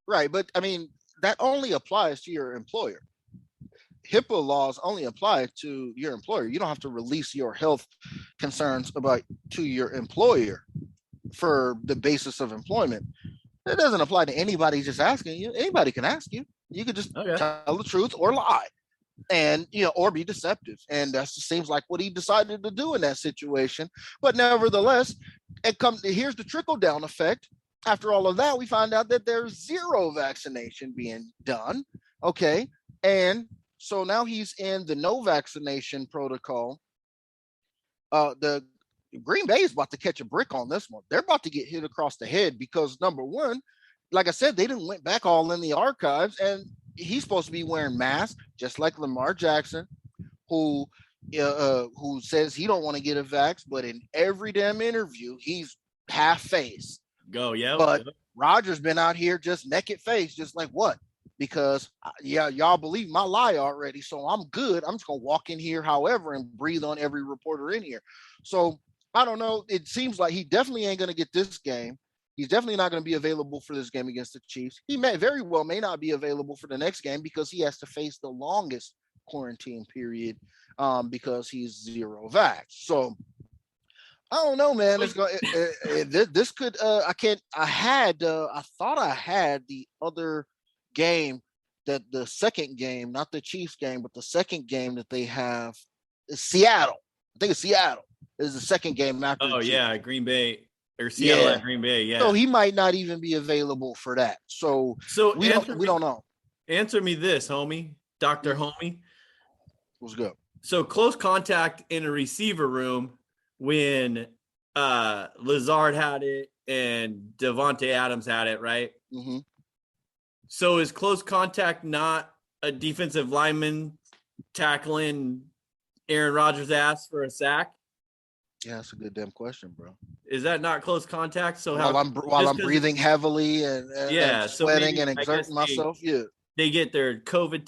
Right, but I mean that only applies to your employer. HIPAA laws only apply to your employer. You don't have to release your health concerns to your employer for the basis of employment. It doesn't apply to anybody just asking you. Anybody can ask you. You could just tell the truth or lie, and or be deceptive. And that seems like what he decided to do in that situation. But nevertheless, here's the trickle down effect. After all of that, we find out that there's zero vaccination being done. Okay, and so now he's in the no vaccination protocol. The Green Bay is about to catch a brick on this one. They're about to get hit across the head because, number one, like I said, they didn't went back all in the archives, and he's supposed to be wearing masks, just like Lamar Jackson, who says he don't want to get a vax, but in every damn interview, he's half face. But Rodgers been out here just naked face, just like what? Because y'all believe my lie already, so I'm good. I'm just gonna walk in here, however, and breathe on every reporter in here. So I don't know. It seems like he definitely ain't gonna get this game. He's definitely not gonna be available for this game against the Chiefs. He may not be available for the next game because he has to face the longest quarantine period because he's zero vax. So I don't know, man. It's going. This could. I thought I had the other game, that the second game, not the Chiefs game, but the second game that they have is Seattle. I think it's Seattle is the second game after. Oh yeah, Green Bay or Seattle at Green Bay. Yeah. So he might not even be available for that. So we don't know. Answer me this, homie, Dr. Homie. What's good? So close contact in a receiver room when Lazard had it and Devontae Adams had it, right? Mm-hmm. So is close contact not a defensive lineman tackling Aaron Rodgers' ass for a sack? Yeah, that's a good damn question, bro. Is that not close contact? So while I'm breathing heavily and sweating and exerting myself, they get their COVID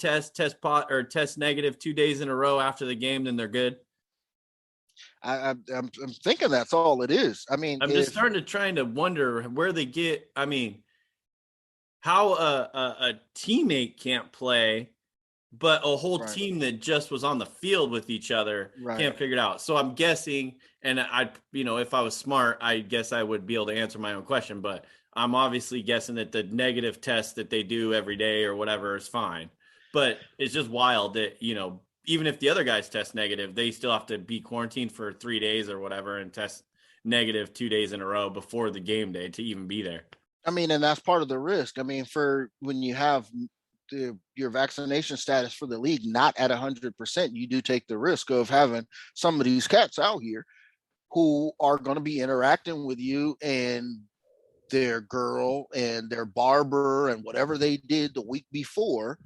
test negative 2 days in a row after the game, then they're good. I'm thinking that's all it is. I mean, I'm just trying to wonder where they get. I mean, how a teammate can't play, but a whole team that just was on the field with each other can't figure it out. So I'm guessing, and if I was smart, I guess I would be able to answer my own question, but I'm obviously guessing that the negative test that they do every day or whatever is fine. But it's just wild that, even if the other guys test negative, they still have to be quarantined for 3 days or whatever and test negative 2 days in a row before the game day to even be there. I mean, and that's part of the risk. I mean, for when you have your vaccination status for the league not at 100%, you do take the risk of having some of these cats out here who are going to be interacting with you and their girl and their barber and whatever they did the week before.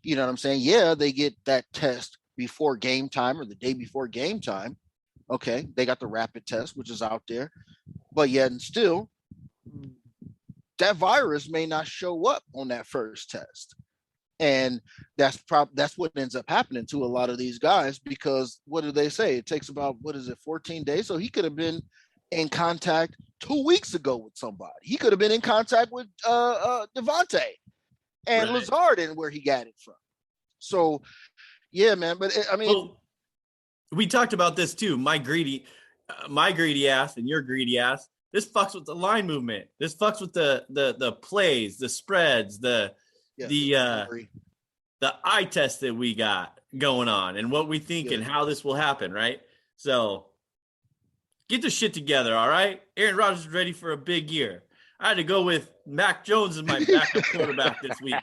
You know what I'm saying? Yeah, they get that test before game time or the day before game time. Okay, they got the rapid test, which is out there. But yet and still, that virus may not show up on that first test. And that's what ends up happening to a lot of these guys, because what do they say? It takes about, 14 days? So he could have been in contact 2 weeks ago with somebody. He could have been in contact with Devontae and Lazard and where he got it from. So, yeah, man. But we talked about this too. My greedy ass and your greedy ass. This fucks with the line movement. This fucks with the plays, the spreads, the eye test that we got going on and what we think and how this will happen, right? So get the shit together, all right? Aaron Rodgers is ready for a big year. I had to go with Mac Jones as my backup quarterback this week.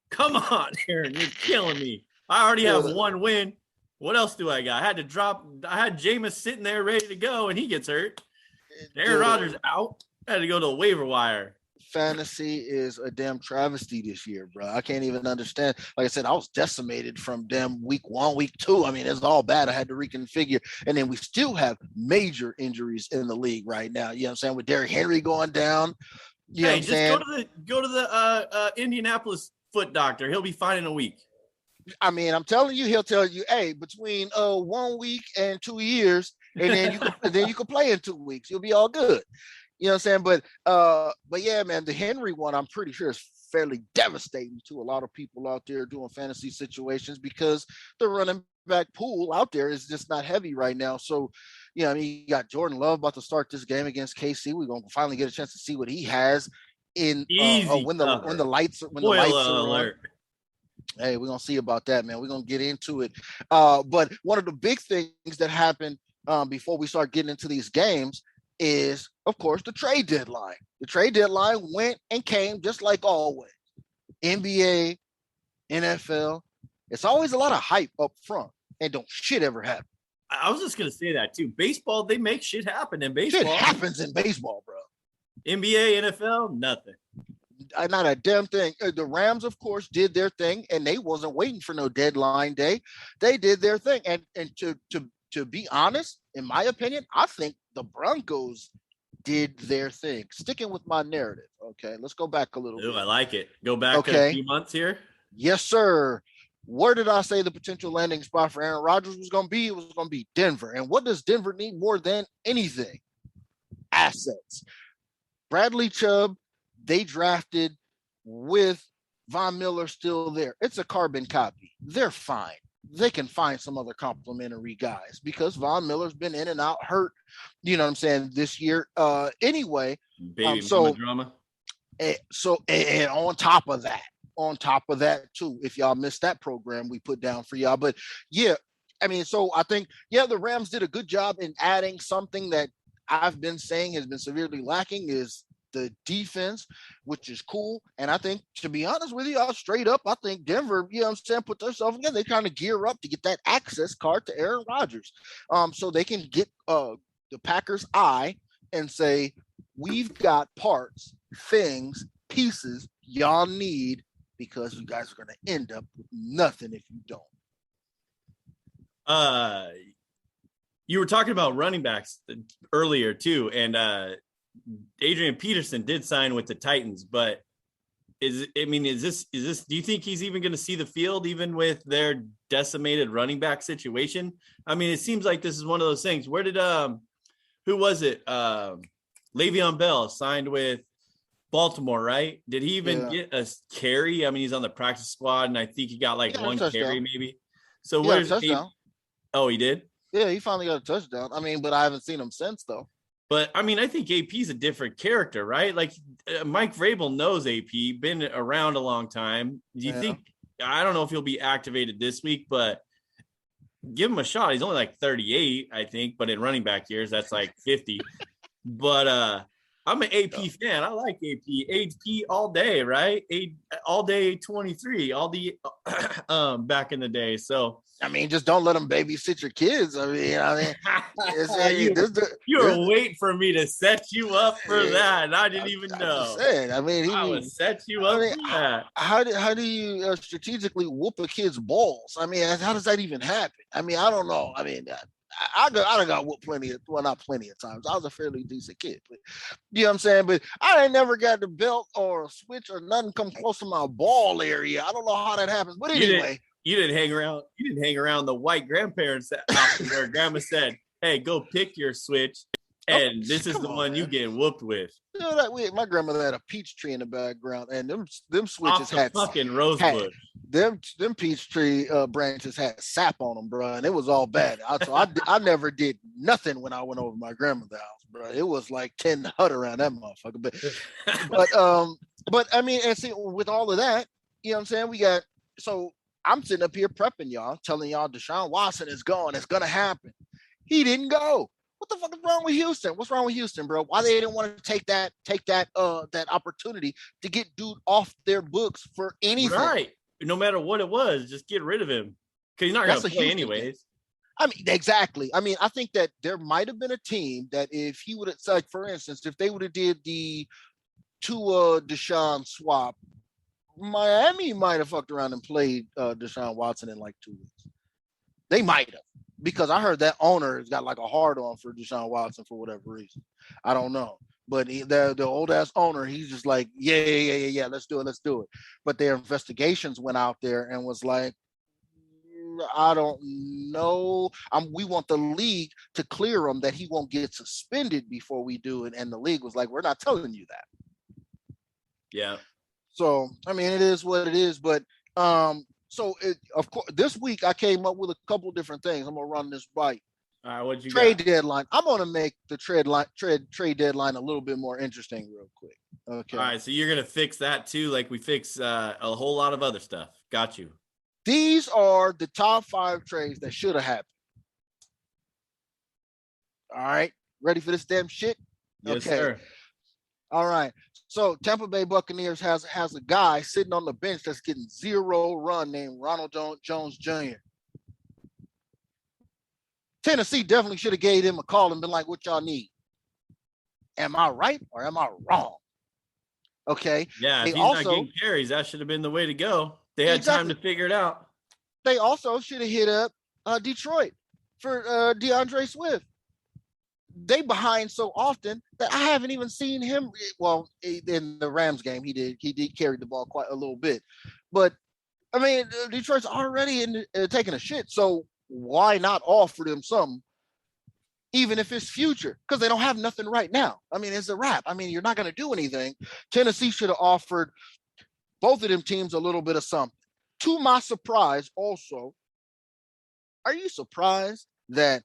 Come on, Aaron, you're killing me. I already have one win. What else do I got? I had Jameis sitting there ready to go, and he gets hurt. Aaron Rodgers out. I had to go to the waiver wire. Fantasy is a damn travesty this year, bro. I can't even understand. Like I said, I was decimated from damn week 1, week 2. I mean, it's all bad. I had to reconfigure. And then we still have major injuries in the league right now. You know what I'm saying? With Derrick Henry going down. You know what I'm saying? Go to the Indianapolis foot doctor. He'll be fine in a week. I mean, I'm telling you, he'll tell you, hey, between 1 week and 2 years, and then you can play in 2 weeks. You'll be all good. You know what I'm saying? But yeah, man, the Henry one, I'm pretty sure is fairly devastating to a lot of people out there doing fantasy situations, because the running back pool out there is just not heavy right now. So, I mean, you got Jordan Love about to start this game against KC. We're going to finally get a chance to see what he has in when the lights are on. Hey, we're going to see about that, man. We're going to get into it. But one of the big things that happened before we start getting into these games is, of course, the trade deadline. The trade deadline went and came just like always. NBA, NFL, it's always a lot of hype up front, and don't shit ever happen. I was just going to say that, too. Baseball, they make shit happen in baseball. Shit happens in baseball, bro. NBA, NFL, nothing. Not a damn thing. The Rams, of course, did their thing, and they wasn't waiting for no deadline day. They did their thing. And to be honest, in my opinion, I think the Broncos did their thing. Sticking with my narrative. Okay, let's go back a little bit. I like it. Go back a few months here. Yes, sir. Where did I say the potential landing spot for Aaron Rodgers was going to be? It was going to be Denver. And what does Denver need more than anything? Assets. Bradley Chubb, they drafted with Von Miller still there. It's a carbon copy. They're fine. They can find some other complimentary guys, because Von Miller's been in and out hurt, you know what I'm saying, this year. Anyway, baby mama drama. And on top of that too, if y'all missed that program we put down for y'all. But yeah, I mean, so I think, the Rams did a good job in adding something that I've been saying has been severely lacking, is the defense, which is cool. And I think, to be honest with you, straight up, I think Denver, you know what I'm saying, put themselves together. They're trying to gear up to get that access card to Aaron Rodgers, so they can get the Packers' eye and say, we've got parts, things, pieces y'all need, because you guys are going to end up with nothing if you don't. You were talking about running backs earlier too, and Adrian Peterson did sign with the Titans, but is this do you think he's even going to see the field even with their decimated running back situation? I mean, it seems like this is one of those things. Where did who was it? Le'Veon Bell signed with Baltimore, right? Did he even get a carry? I mean, he's on the practice squad, and I think he got like one carry, maybe. So where's touchdown? Oh, he did? Yeah, he finally got a touchdown. I mean, but I haven't seen him since, though. But I mean, I think AP's a different character, right? Like Mike Vrabel knows AP, been around a long time. Do you think? I don't know if he'll be activated this week, but give him a shot. He's only like 38, I think, but in running back years, that's like 50. But I'm an AP fan. I like AP all day, right? All day 23, all the back in the day. So I mean, just don't let them babysit your kids. I mean, you were waiting for me to set you up for that, and I didn't even know. I would set you up for that. How do you strategically whoop a kid's balls? I mean, how does that even happen? I mean, I don't know. I mean, I got whooped not plenty of times. I was a fairly decent kid, but you know what I'm saying? But I ain't never got the belt or a switch or nothing come close to my ball area. I don't know how that happens, but anyway. You didn't hang around the white grandparents' house where grandma said, "Hey, go pick your switch, and this is the one you get whooped with." You know, my grandmother had a peach tree in the background, and them switches had fucking rosebush. Them peach tree branches had sap on them, bro, and it was all bad. I never did nothing when I went over to my grandmother's house, bro. It was like 10 hut around that motherfucker. But I mean, and see, with all of that, you know what I'm saying? I'm sitting up here prepping y'all, telling y'all Deshaun Watson is gone. It's gonna happen. He didn't go. What the fuck is wrong with Houston? What's wrong with Houston, bro? Why they didn't want to take that opportunity to get dude off their books for anything? Right. No matter what it was, just get rid of him because he's not going to play anyways. I mean, exactly. I mean, I think that there might have been a team that if he would have, like, for instance, if they would have did the Tua Deshaun swap, Miami might have fucked around and played Deshaun Watson in like 2 weeks. They might have, because I heard that owner has got like a hard on for Deshaun Watson for whatever reason. I don't know. But the old ass owner, he's just like, yeah, let's do it. But their investigations went out there and was like, I don't know. We want the league to clear him that he won't get suspended before we do it. And the league was like, we're not telling you that. Yeah. So, I mean, it is what it is. But of course, this week I came up with a couple different things. I'm going to run this by you. All right, what'd you trade deadline. I'm going to make the trade deadline a little bit more interesting real quick. Okay. All right, so you're going to fix that too, like we fix a whole lot of other stuff. Got you. These are the top 5 trades that should have happened. All right. Ready for this damn shit? Yes, sir. All right. So Tampa Bay Buccaneers has a guy sitting on the bench that's getting 0 run named Ronald Jones Jr. Tennessee definitely should have gave him a call and been like, what y'all need? Am I right or am I wrong? Okay. Yeah, if he's not getting carries, that should have been the way to go. They had time to figure it out. They also should have hit up Detroit for DeAndre Swift. They behind so often that I haven't even seen him. Well, in the Rams game, he did carry the ball quite a little bit, but I mean, Detroit's already taking a shit. So why not offer them something, even if it's future? Because they don't have nothing right now. I mean, it's a wrap. I mean, you're not going to do anything. Tennessee should have offered both of them teams a little bit of something. To my surprise, also, are you surprised that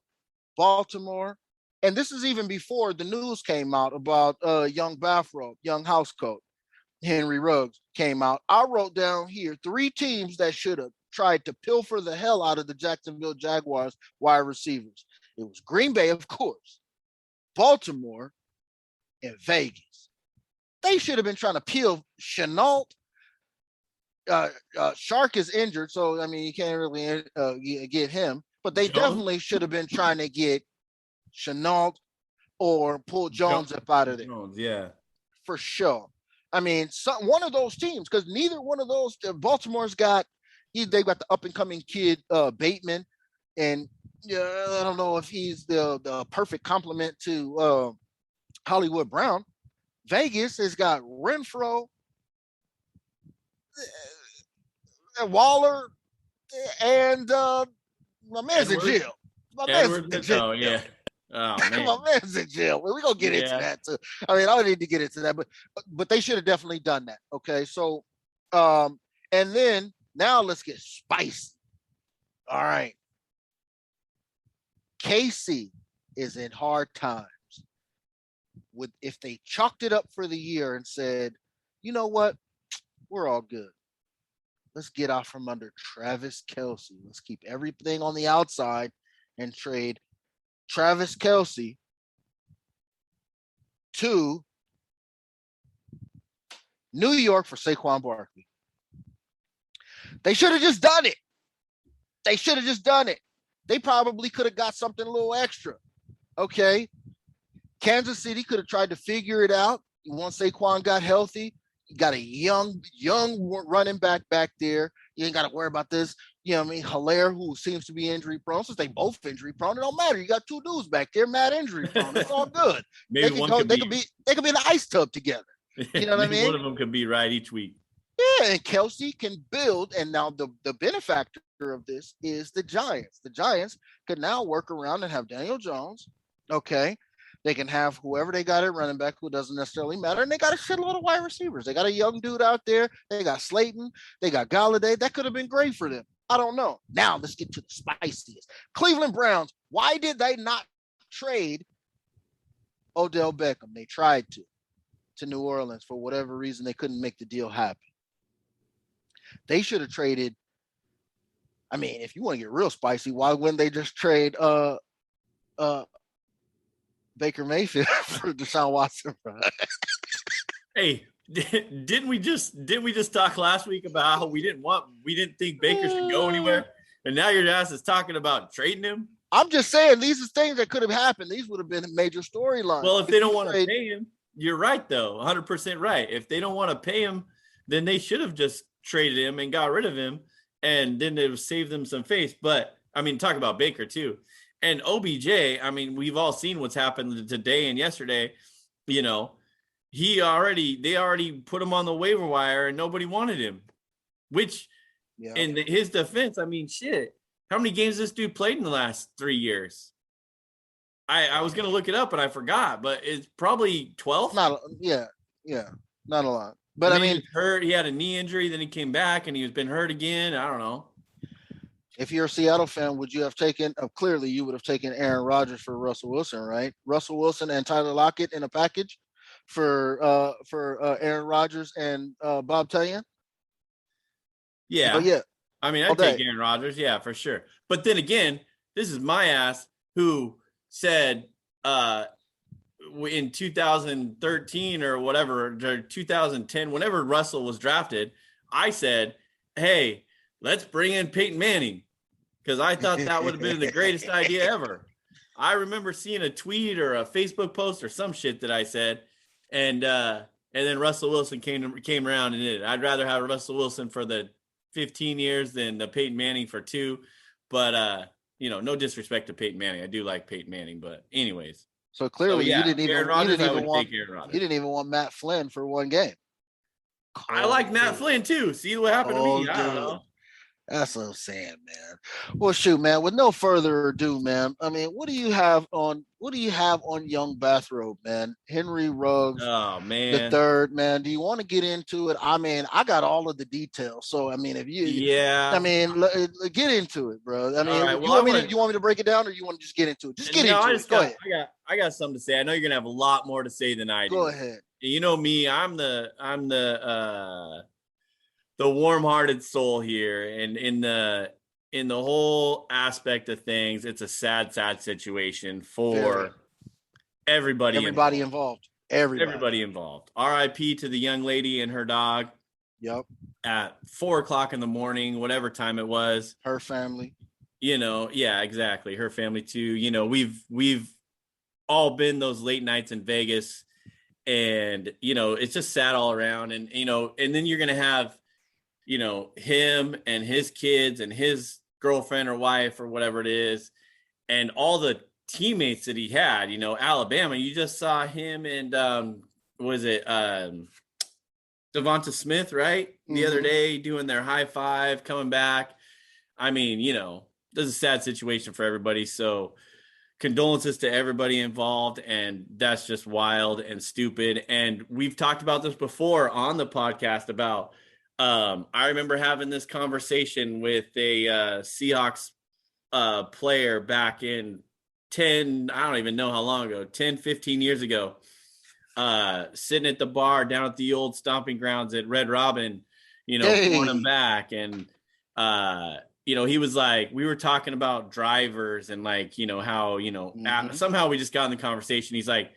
Baltimore? And this is even before the news came out about young house coach, Henry Ruggs came out. I wrote down here 3 teams that should have tried to pilfer the hell out of the Jacksonville Jaguars wide receivers. It was Green Bay, of course, Baltimore, and Vegas. They should have been trying to peel Chenault. Shark is injured, so, I mean, you can't really get him. But they definitely should have been trying to get Chenault or pull Jones up out of there. Yeah, for sure. I mean, one of those teams, because neither one of those. Baltimore's got they got the up and coming kid Bateman, and I don't know if he's the perfect complement to Hollywood Brown. Vegas has got Renfro, Waller, and my man's in jail. My man's in jail. Oh, yeah. Oh man, my man's in jail. We're gonna get into that too. I mean, I don't need to get into that, but they should have definitely done that. Okay, so and then now let's get spicy. All right, KC is in hard times. If they chalked it up for the year and said, you know what, we're all good. Let's get out from under Travis Kelce. Let's keep everything on the outside and trade Travis Kelce to New York for Saquon Barkley. They should have just done it. They probably could have got something a little extra. Okay. Kansas City could have tried to figure it out. Once Saquon got healthy, you got a young running back there. You ain't got to worry about this. You know what I mean? Hilaire, who seems to be injury prone, since they both injury prone, it don't matter. You got two dudes back there, mad injury prone. It's all good. Maybe they could be in the ice tub together. You know what I mean? One of them could be right each week. Yeah, and Kelce can build. And now the benefactor of this is the Giants. The Giants could now work around and have Daniel Jones. Okay. They can have whoever they got at running back, who doesn't necessarily matter. And they got a shitload of wide receivers. They got a young dude out there. They got Slayton. They got Galladay. That could have been great for them. I don't know. Now let's get to the spiciest. Cleveland Browns. Why did they not trade Odell Beckham? They tried to New Orleans. For whatever reason, they couldn't make the deal happen. They should have traded. I mean, if you want to get real spicy, why wouldn't they just trade Baker Mayfield for Deshaun Watson? Hey, didn't we just talk last week about how we didn't think Baker should go anywhere, and now your ass is talking about trading him? I'm just saying these are things that could have happened. These would have been a major storyline. Well, if they don't want to pay him, you're right though, 100% right. If they don't want to pay him, then they should have just traded him and got rid of him, and then it would save them some face. But I mean, talk about Baker too. And OBJ, I mean, we've all seen what's happened today and yesterday. You know, they already put him on the waiver wire and nobody wanted him, which in his defense, I mean, shit, how many games this dude played in the last 3 years? I was going to look it up, but I forgot, but it's probably 12. Not a lot. But I mean, he was hurt. He had a knee injury, then he came back and he's been hurt again. I don't know. If you're a Seattle fan, would you have taken? Clearly, you would have taken Aaron Rodgers for Russell Wilson, right? Russell Wilson and Tyler Lockett in a package for Aaron Rodgers and Bob Tonyan. Yeah, yeah. I mean, I'd take Aaron Rodgers, yeah, for sure. But then again, this is my ass who said in 2013 or whatever, or 2010, whenever Russell was drafted, I said, "Hey, let's bring in Peyton Manning," because I thought that would have been the greatest idea ever. I remember seeing a tweet or a Facebook post or some shit that I said, and then Russell Wilson came around and did it. I'd rather have Russell Wilson for the 15 years than the Peyton Manning for 2. But no disrespect to Peyton Manning. I do like Peyton Manning, but anyways. So clearly, you didn't even want Matt Flynn for one game. I like Matt Flynn too. See what happened to me? I don't know. That's what I'm saying, man. Well, shoot, man. With no further ado, man. I mean, what do you have on Young Bathrobe, man? Henry Ruggs, oh man, the third, man. Do you want to get into it? I mean, I got all of the details. So, I mean, if you, I mean, get into it, bro. I mean, right, well, you want me to break it down, or you want to just get into it? Just get into it. Go ahead. I got something to say. I know you're gonna have a lot more to say than I do. Go ahead. You know me. I'm the warm-hearted soul here, and in the whole aspect of things, it's a sad situation for everybody involved. Everybody involved. RIP to the young lady and her dog. Yep. At 4:00 in the morning, whatever time it was. Her family. Yeah, exactly. Her family too. We've all been those late nights in Vegas, and it's just sad all around. And and then you're gonna have him and his kids and his girlfriend or wife or whatever it is, and all the teammates that he had, Alabama, you just saw him and Devonta Smith, right? Mm-hmm. The other day doing their high five, coming back. I mean, this is a sad situation for everybody. So condolences to everybody involved, and that's just wild and stupid. And we've talked about this before on the podcast about I remember having this conversation with a Seahawks player back in I don't even know how long ago, 10, 15 years ago, sitting at the bar down at the old stomping grounds at Red Robin, pouring them back. And, he was like, we were talking about drivers and like, how, somehow we just got in the conversation. He's like,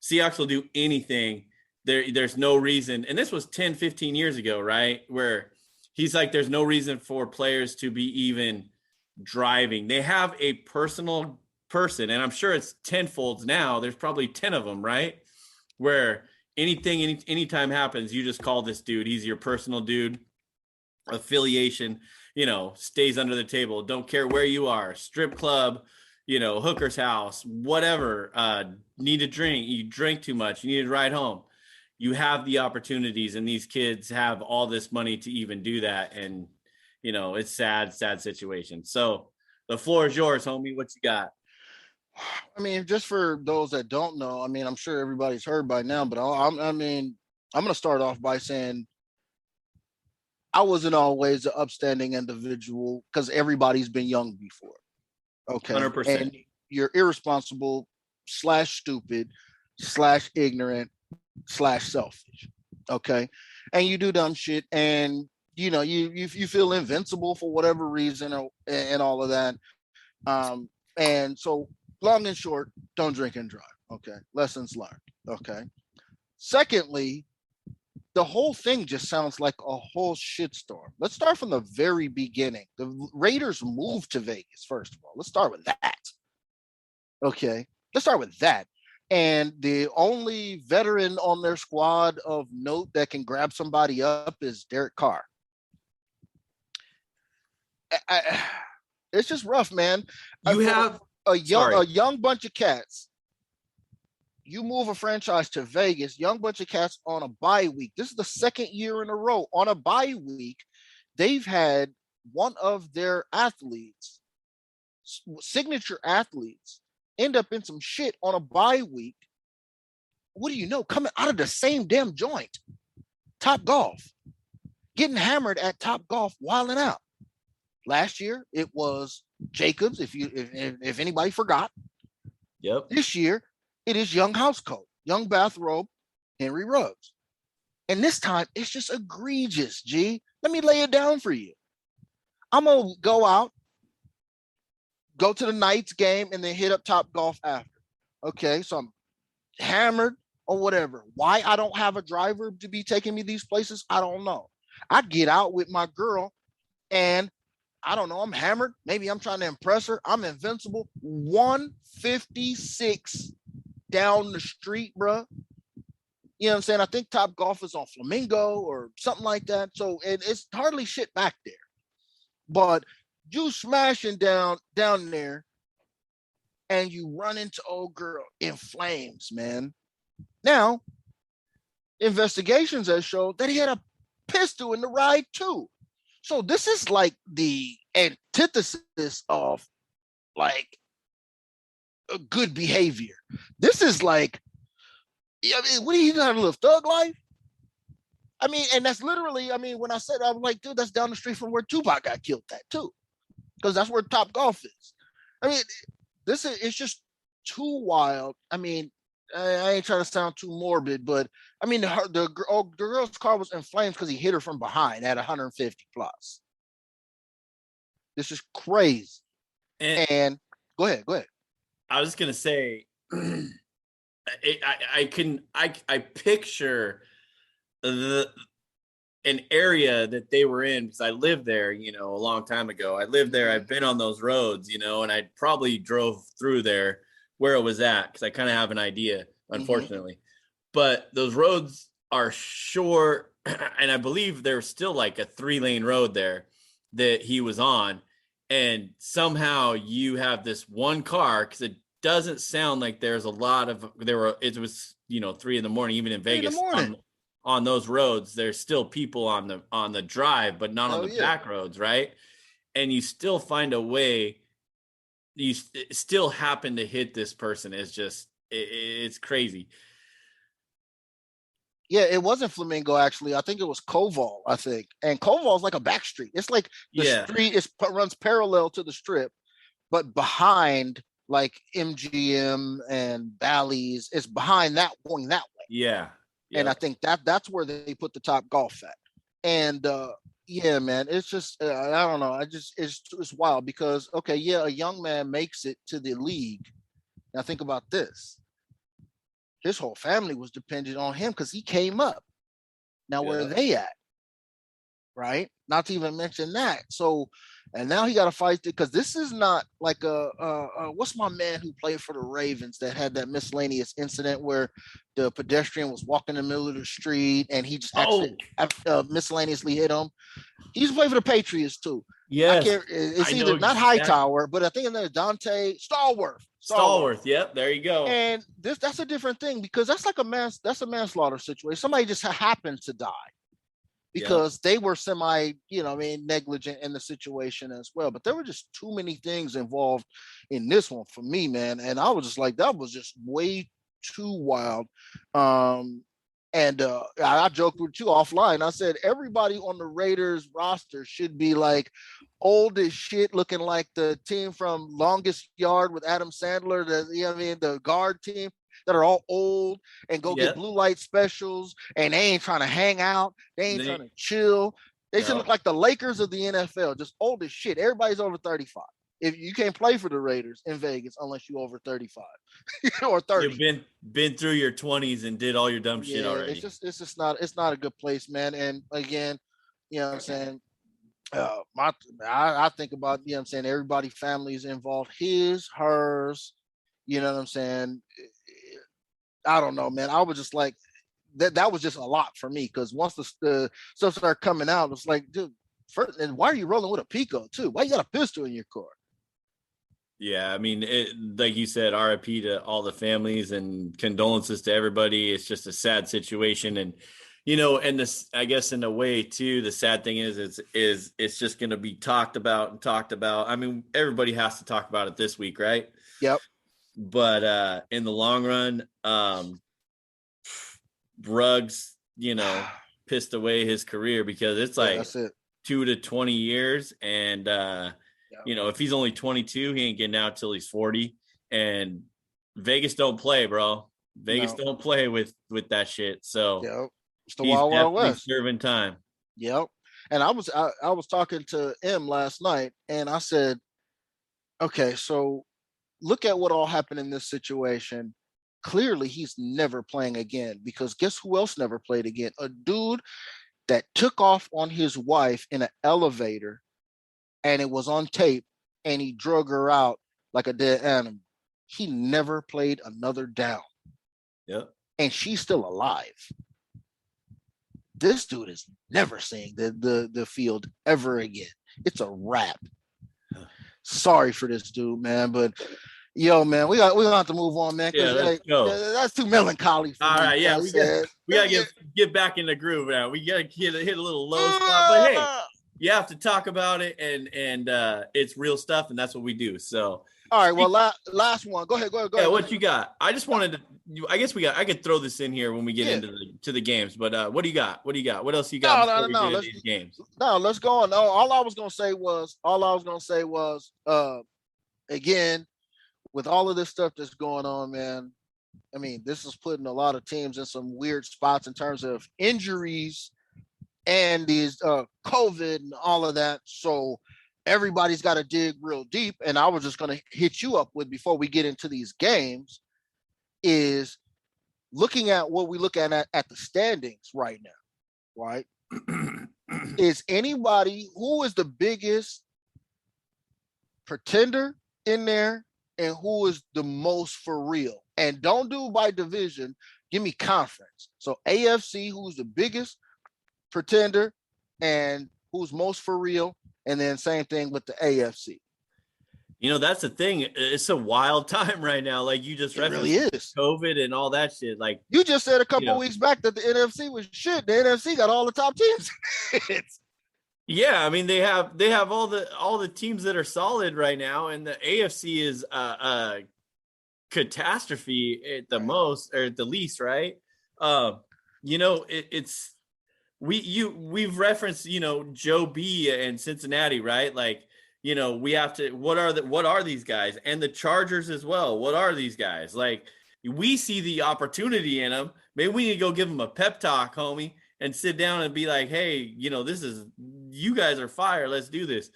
Seahawks will do anything. There's no reason. And this was 10, 15 years ago, right? Where he's like, there's no reason for players to be even driving. They have a personal person, and I'm sure it's tenfolds now. There's probably 10 of them, right? Where anytime happens, you just call this dude. He's your personal dude. Affiliation, stays under the table. Don't care where you are. Strip club, hooker's house, whatever. Need a drink. You drink too much. You need to ride home. You have the opportunities, and these kids have all this money to even do that. And, it's sad situation. So the floor is yours, homie. What you got? I mean, just for those that don't know, I mean, I'm sure everybody's heard by now, but I'm going to start off by saying I wasn't always an upstanding individual because everybody's been young before. Okay. 100%. And you're irresponsible / stupid / ignorant / selfish. Okay. And you do dumb shit, and you feel invincible for whatever reason and all of that. And so long and short, don't drink and drive. Okay. Lessons learned. Okay. Secondly, the whole thing just sounds like a whole shitstorm. Let's start from the very beginning. The Raiders moved to Vegas, first of all. Let's start with that. Okay. Let's start with that. And the only veteran on their squad of note that can grab somebody up is Derek Carr. It's just rough, man. You have a young bunch of cats. You move a franchise to Vegas, young bunch of cats on a bye week. This is the second year in a row on a bye week. They've had one of their athletes, signature athletes, end up in some shit on a bye week. What do you know? Coming out of the same damn joint, Top Golf, getting hammered at Top Golf, wilding out. Last year it was Jacobs, if anybody forgot. Yep. This year it is young housecoat, young bathrobe, Henry Ruggs. And this time it's just egregious, G. Let me lay it down for you. I'm going to go out, go to the Knights game, and then hit up Top Golf after. Okay, so I'm hammered or whatever. Why I don't have a driver to be taking me these places, I don't know. I get out with my girl, and I don't know, I'm hammered. Maybe I'm trying to impress her. I'm invincible. 156 down the street, bro. You know what I'm saying? I think Top Golf is on Flamingo or something like that. So it's hardly shit back there. But you smashing down there, and you run into old girl in flames, man. Now, investigations have showed that he had a pistol in the ride too. So this is like the antithesis of like a good behavior. This is like, I mean, what are you gonna live, thug life? I mean, and that's literally, I mean, when I said, I was like, dude, that's down the street from where Tupac got killed at too, because that's where Top Golf is. I mean, it's just too wild. I mean, I ain't trying to sound too morbid, but I mean, the girl's car was in flames because he hit her from behind at 150 plus. This is crazy. And go ahead. I was just gonna say, I picture an area that they were in, because I lived there, a long time ago. I lived there. I've been on those roads, and I probably drove through there where it was at, because I kind of have an idea, unfortunately. But those roads are short, and I believe there's still like a 3-lane road there that he was on. And somehow you have this one car, because it doesn't sound like there's a lot of, it was 3 a.m, even in Vegas, on those roads. There's still people on the drive, but not on the back roads, right? And you still find a way you still happen to hit this person is just it's crazy. Yeah, it wasn't Flamingo actually. I think it was Koval. I think, and Koval's like a back street. It's like the street runs parallel to the strip, but behind like MGM and Bally's, it's behind that going that way. Yeah. Yep. And I think that's where they put the Top Golf at. And yeah, man, it's just I don't know. It's wild because okay, yeah, a young man makes it to the league. Now think about this. His whole family was dependent on him because he came up. Now where are they at? Right? Not to even mention that. So, and now he got to fight because this is not like what's my man who played for the Ravens that had that miscellaneous incident where the pedestrian was walking in the middle of the street and he just miscellaneously hit him. He's played for the Patriots too. Yeah, it's either not Hightower, but I think it's Dante Stallworth. Yep, there you go. And that's a different thing because that's like a manslaughter situation. Somebody just happened to die because they were negligent in the situation as well. But there were just too many things involved in this one for me, man. And I was just like, that was just way too wild. And I joked with you offline. I said, everybody on the Raiders roster should be like old as shit, looking like the team from Longest Yard with Adam Sandler, the guard team that are all old and go get blue light specials and they ain't trying to hang out. They ain't trying to chill. They should look like the Lakers of the NFL, just old as shit. Everybody's over 35. If you can't play for the Raiders in Vegas unless you're over 35 or 30. You've been through your 20s and did all your dumb shit already. It's not a good place, man. And again, you know what I'm saying? I think about, you know what I'm saying, everybody, families involved, his, hers, you know what I'm saying? I don't know, man. I was just like, that was just a lot for me because once the stuff started coming out, it's like, dude, and why are you rolling with a Pico too? Why you got a pistol in your car? Yeah, I mean, like you said, RIP to all the families and condolences to everybody. It's just a sad situation. And, and this, I guess in a way too, the sad thing is it's just going to be talked about. I mean, everybody has to talk about it this week, right? Yep. But in the long run, Ruggs, pissed away his career because it's like that's it. 2 to 20 years. And, if he's only 22, he ain't getting out till he's 40. And Vegas don't play, bro. Vegas don't play with that shit. So it's the Wild Wild West. Serving time. Yep. And I was talking to M last night, and I said, okay, so look at what all happened in this situation. Clearly, he's never playing again because guess who else never played again? A dude that took off on his wife in an elevator, and it was on tape, and he drug her out like a dead animal. He never played another down. Yep. And she's still alive. This dude is never seeing the field ever again. It's a wrap. Sorry for this dude, man, but yo, man, we gonna have to move on, man. Yeah, that's too melancholy. For all me, right, yeah, we gotta get back in the groove now. We gotta hit a little low spot, but hey, you have to talk about it, and it's real stuff, and that's what we do. So, all right, well, last one. Go ahead. Yeah, what you got? I just wanted to. I guess I could throw this in here when we get into the games. But what do you got? What else you got? No. These games. No, let's go on. No, all I was gonna say was, again, with all of this stuff that's going on, man. I mean, this is putting a lot of teams in some weird spots in terms of injuries and these COVID and all of that. So everybody's got to dig real deep. And I was just going to hit you up with before we get into these games is looking at what we look at the standings right now, right? Is anybody who is the biggest pretender in there and who is the most for real? And don't do by division. Give me conference. So AFC, who's the biggest pretender and who's most for real, and then same thing with the AFC. That's the thing. It's a wild time right now. Like you just referenced, really is. COVID and all that shit. Like you just said a couple of weeks back that the NFC was shit. The NFC got all the top teams. Yeah, I mean they have all the teams that are solid right now, and the AFC is a catastrophe at the most or at the least, right? It's we've referenced Joe B and Cincinnati, right? Like we have to what are these guys, and the Chargers as well? What are these guys like? We see the opportunity in them. Maybe we need to go give them a pep talk, homie, and sit down and be like, hey, you guys are fire. Let's do this.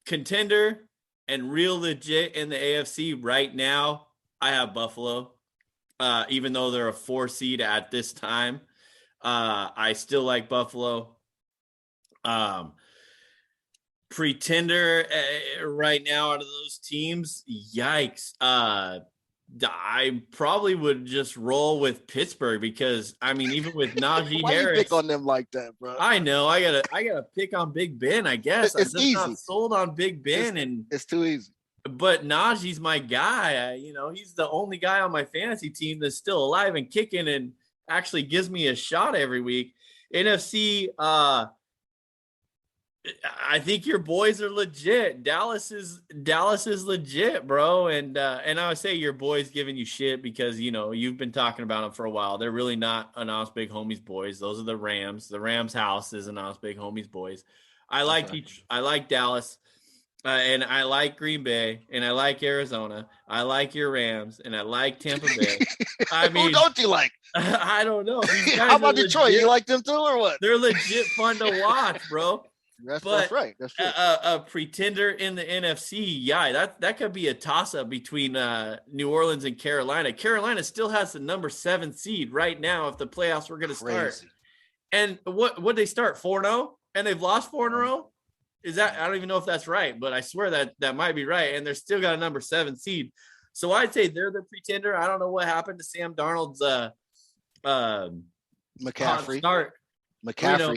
Contender and real legit in the AFC right now, I have Buffalo. Even though they're a 4 seed at this time, I still like Buffalo. Pretender right now out of those teams, yikes. I probably would just roll with Pittsburgh because I mean, even with Najee Why Harris, you pick on them like that, bro? I know I gotta pick on Big Ben. I guess it's I'm just not sold on Big Ben, and it's too easy. But Najee's my guy. He's the only guy on my fantasy team that's still alive and kicking, and actually gives me a shot every week. NFC, I think your boys are legit. Dallas is legit, bro. And I would say your boys giving you shit because you've been talking about them for a while. They're really not Anos Big Homies boys. Those are the Rams. The Rams house is Anos Big Homies boys. I like Dallas, and I like Green Bay, and I like Arizona. I like your Rams, and I like Tampa Bay. I mean, who don't you like? I don't know. How about Detroit? You like them too, or what? They're legit fun to watch, bro. That's right. That's true. A pretender in the NFC, yeah, that could be a toss-up between New Orleans and Carolina. Carolina still has the number 7 seed right now if the playoffs were going to start. And what they start 4-0, and they've lost 4 in a row. Is that, I don't even know if that's right, but I swear that might be right. And they're still got a number 7 seed, so I'd say they're the pretender. I don't know what happened to Sam Darnold's McCaffrey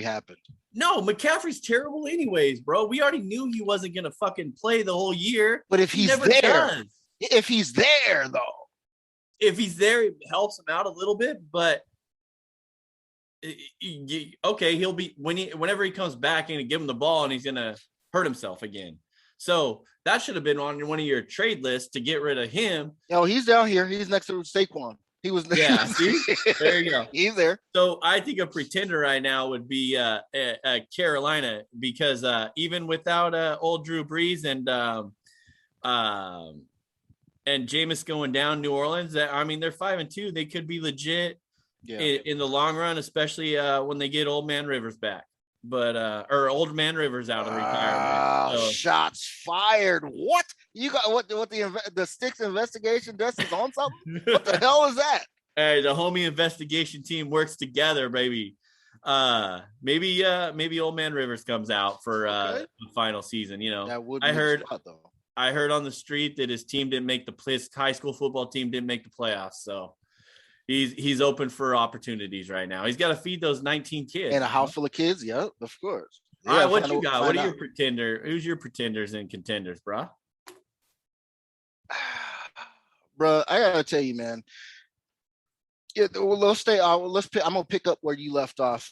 happened. No, McCaffrey's terrible anyways, bro. We already knew he wasn't going to fucking play the whole year. But if he's there, if he's there, it helps him out a little bit. But okay, he'll be whenever he comes back and give him the ball, and he's going to hurt himself again. So that should have been on one of your trade lists to get rid of him. No, he's down here. He's next to Saquon. He was there. Yeah, see? There you go. He's there. So I think a pretender right now would be Carolina, because even without old Drew Brees and Jameis going down, New Orleans, they're 5-2. They could be legit in the long run, especially when they get Old Man Rivers back. But or Old Man Rivers out of retirement. So. Shots fired. What? You got what the Stix investigation desk is on something? What the hell is that? Hey, the homie investigation team works together, baby. Maybe Old Man Rivers comes out for the final season. That would I heard on the street that his team didn't make his high school football team didn't make the playoffs. So he's open for opportunities right now. He's got to feed those 19 kids. And a house full of kids. Yeah, of course. All right, what you got? What are your who's your pretenders and contenders, bro? Bro, I gotta tell you, man. Yeah, well, let's stay. Let's pick. I'm gonna pick up where you left off.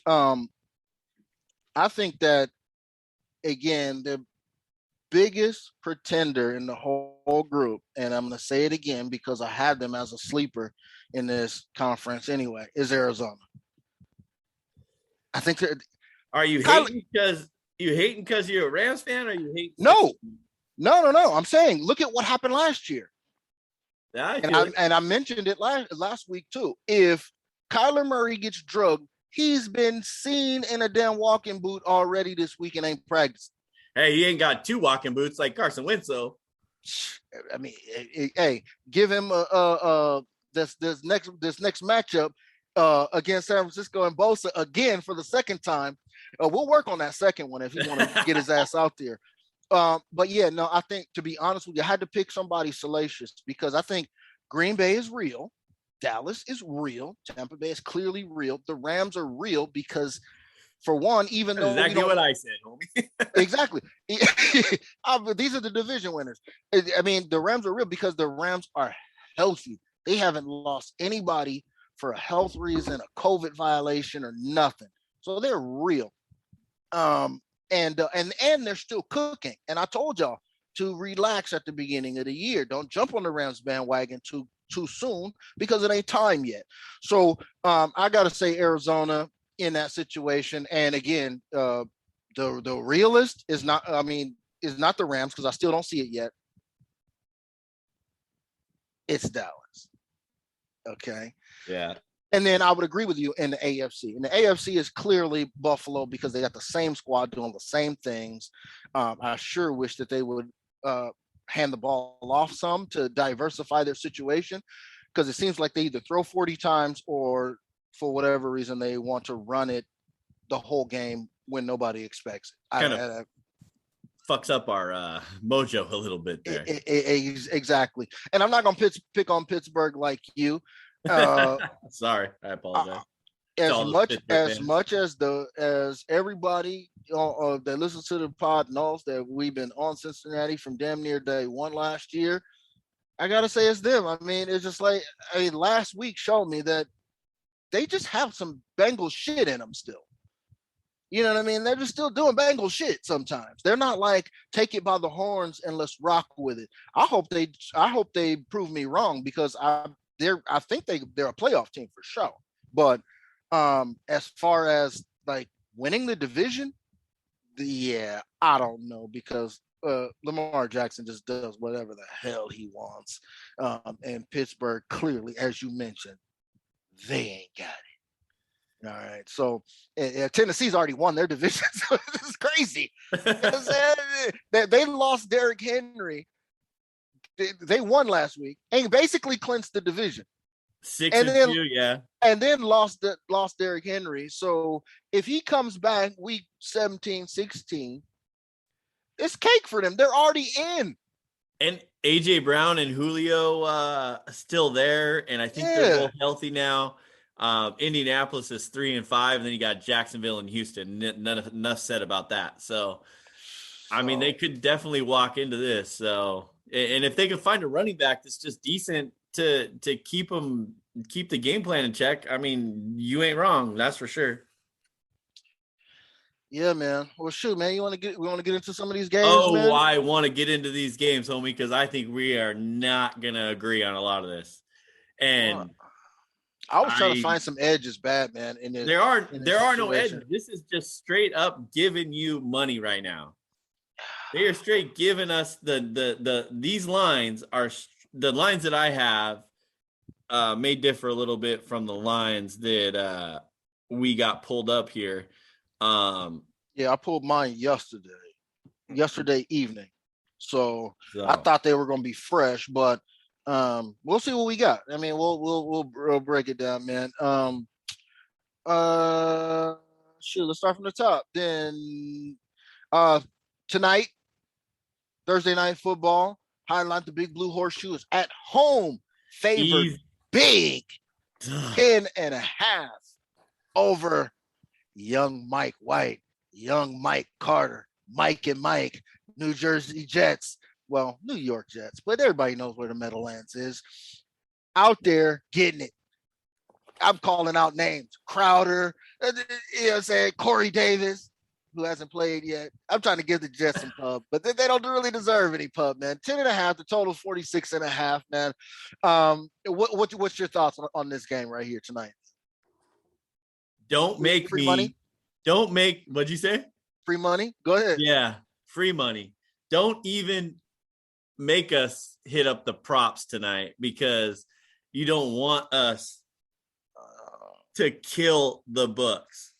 I think that again, the biggest pretender in the whole group, and I'm gonna say it again because I had them as a sleeper in this conference anyway, is Arizona. I think that. Are you hating because you're a Rams fan, or you hate? No. I'm saying, look at what happened last year. And I mentioned it last week too. If Kyler Murray gets drugged, he's been seen in a damn walking boot already this week and ain't practicing. Hey, he ain't got 2 walking boots like Carson Wentz, though. I mean, hey, give him this next matchup against San Francisco and Bosa again for the second time. We'll work on that second one if you want to get his ass out there. But yeah, no, I think, to be honest with you, I had to pick somebody salacious because I think Green Bay is real. Dallas is real. Tampa Bay is clearly real. The Rams are real because, for one, even though exactly what I said, homie. Exactly. These are the division winners. I mean, the Rams are real because the Rams are healthy. They haven't lost anybody for a health reason, a COVID violation, or nothing. So they're real. And they're still cooking. And I told y'all to relax at the beginning of the year. Don't jump on the Rams bandwagon too soon because it ain't time yet. So I got to say Arizona in that situation. And again, the realist is not the Rams because I still don't see it yet. It's Dallas. Okay. Yeah. And then I would agree with you in the AFC. And the AFC is clearly Buffalo because they got the same squad doing the same things. I sure wish that they would hand the ball off some to diversify their situation because it seems like they either throw 40 times or for whatever reason they want to run it the whole game when nobody expects it. Kind of fucks up our mojo a little bit there. Exactly. And I'm not going to pick on Pittsburgh like you. Sorry, I apologize. As much as everybody that listens to the pod knows that we've been on Cincinnati from damn near day one last year, I gotta say it's them. I mean, it's just like last week showed me that they just have some Bengal shit in them still. You know what I mean? They're just still doing Bengal shit sometimes. They're not like take it by the horns and let's rock with it. I hope they prove me wrong because I think they're a playoff team for sure. But as far as like winning the division, I don't know because Lamar Jackson just does whatever the hell he wants. And Pittsburgh clearly, as you mentioned, they ain't got it. All right. So Tennessee's already won their division. So this is crazy. They lost Derrick Henry. They won last week and basically clinched the division. 6-2, yeah. And then lost Derrick Henry. So if he comes back week 17, 16, it's cake for them. They're already in. And AJ Brown and Julio still there. And I think they're both healthy now. Indianapolis is 3-5, and then you got Jacksonville and Houston. Enough said about that. So, I mean, they could definitely walk into this. So, and if they can find a running back that's just decent to keep the game plan in check, I mean, you ain't wrong. That's for sure. Yeah, man. Well, shoot, man. We want to get into some of these games. Oh, man? I want to get into these games, homie, because I think we are not gonna agree on a lot of this. And I was trying to find some edges, bad man. There are no edges. This is just straight up giving you money right now. They are straight giving us these lines are the lines that I have may differ a little bit from the lines that we got pulled up here. I pulled mine yesterday evening. So I thought they were going to be fresh, but we'll see what we got. I mean, we'll break it down, man. Let's start from the top. Then tonight, Thursday night football, highlight the Big Blue Horseshoe is at home, favored big 10.5 over young Mike White, young Mike Carter, Mike and Mike, New Jersey Jets. Well, New York Jets, but everybody knows where the Meadowlands is. Out there getting it. I'm calling out names. Crowder, you know what I'm saying? Corey Davis, who hasn't played yet. I'm trying to give the Jets some pub, but they don't really deserve any pub, man. 10.5, the total 46.5, man. What's your thoughts on this game right here tonight? Don't make what'd you say? Free money? Go ahead. Yeah, free money. Don't even make us hit up the props tonight because you don't want us to kill the books.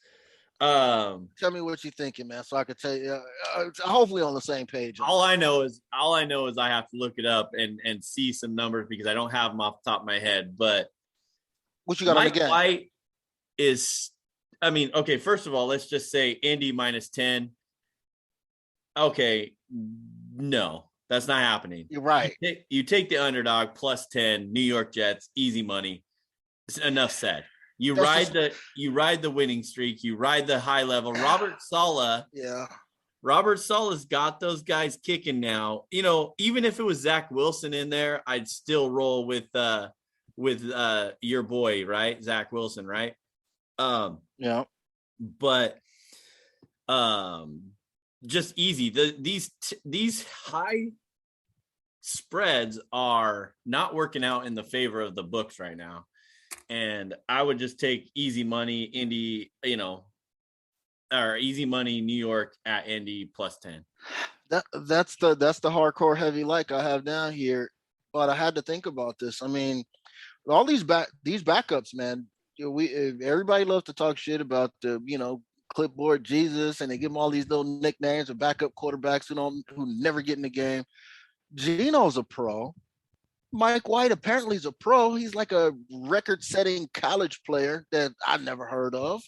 Tell me what you're thinking, man, so I could tell you. Hopefully on the same page. All I know is I have to look it up and see some numbers because I don't have them off the top of my head. But what you got Mike on the game? White is, I mean, okay. First of all, let's just say Indy -10. Okay, no, that's not happening. You're right. You take the underdog +10, New York Jets, easy money. It's enough said. You ride the winning streak. You ride the high level. Robert Saleh. Yeah. Robert Saleh's got those guys kicking now. You know, even if it was Zach Wilson in there, I'd still roll with with your boy, right? Zach Wilson, right? Yeah. But just easy. These high spreads are not working out in the favor of the books right now. And I would just take easy money, Indy, or easy money, New York at Indy +10. That's the hardcore heavy like I have down here. But I had to think about this. I mean, all these backups, man. Everybody loves to talk shit about the clipboard Jesus, and they give them all these little nicknames of backup quarterbacks who never get in the game. Geno's a pro. Mike White apparently is a pro. He's like a record-setting college player that I never heard of.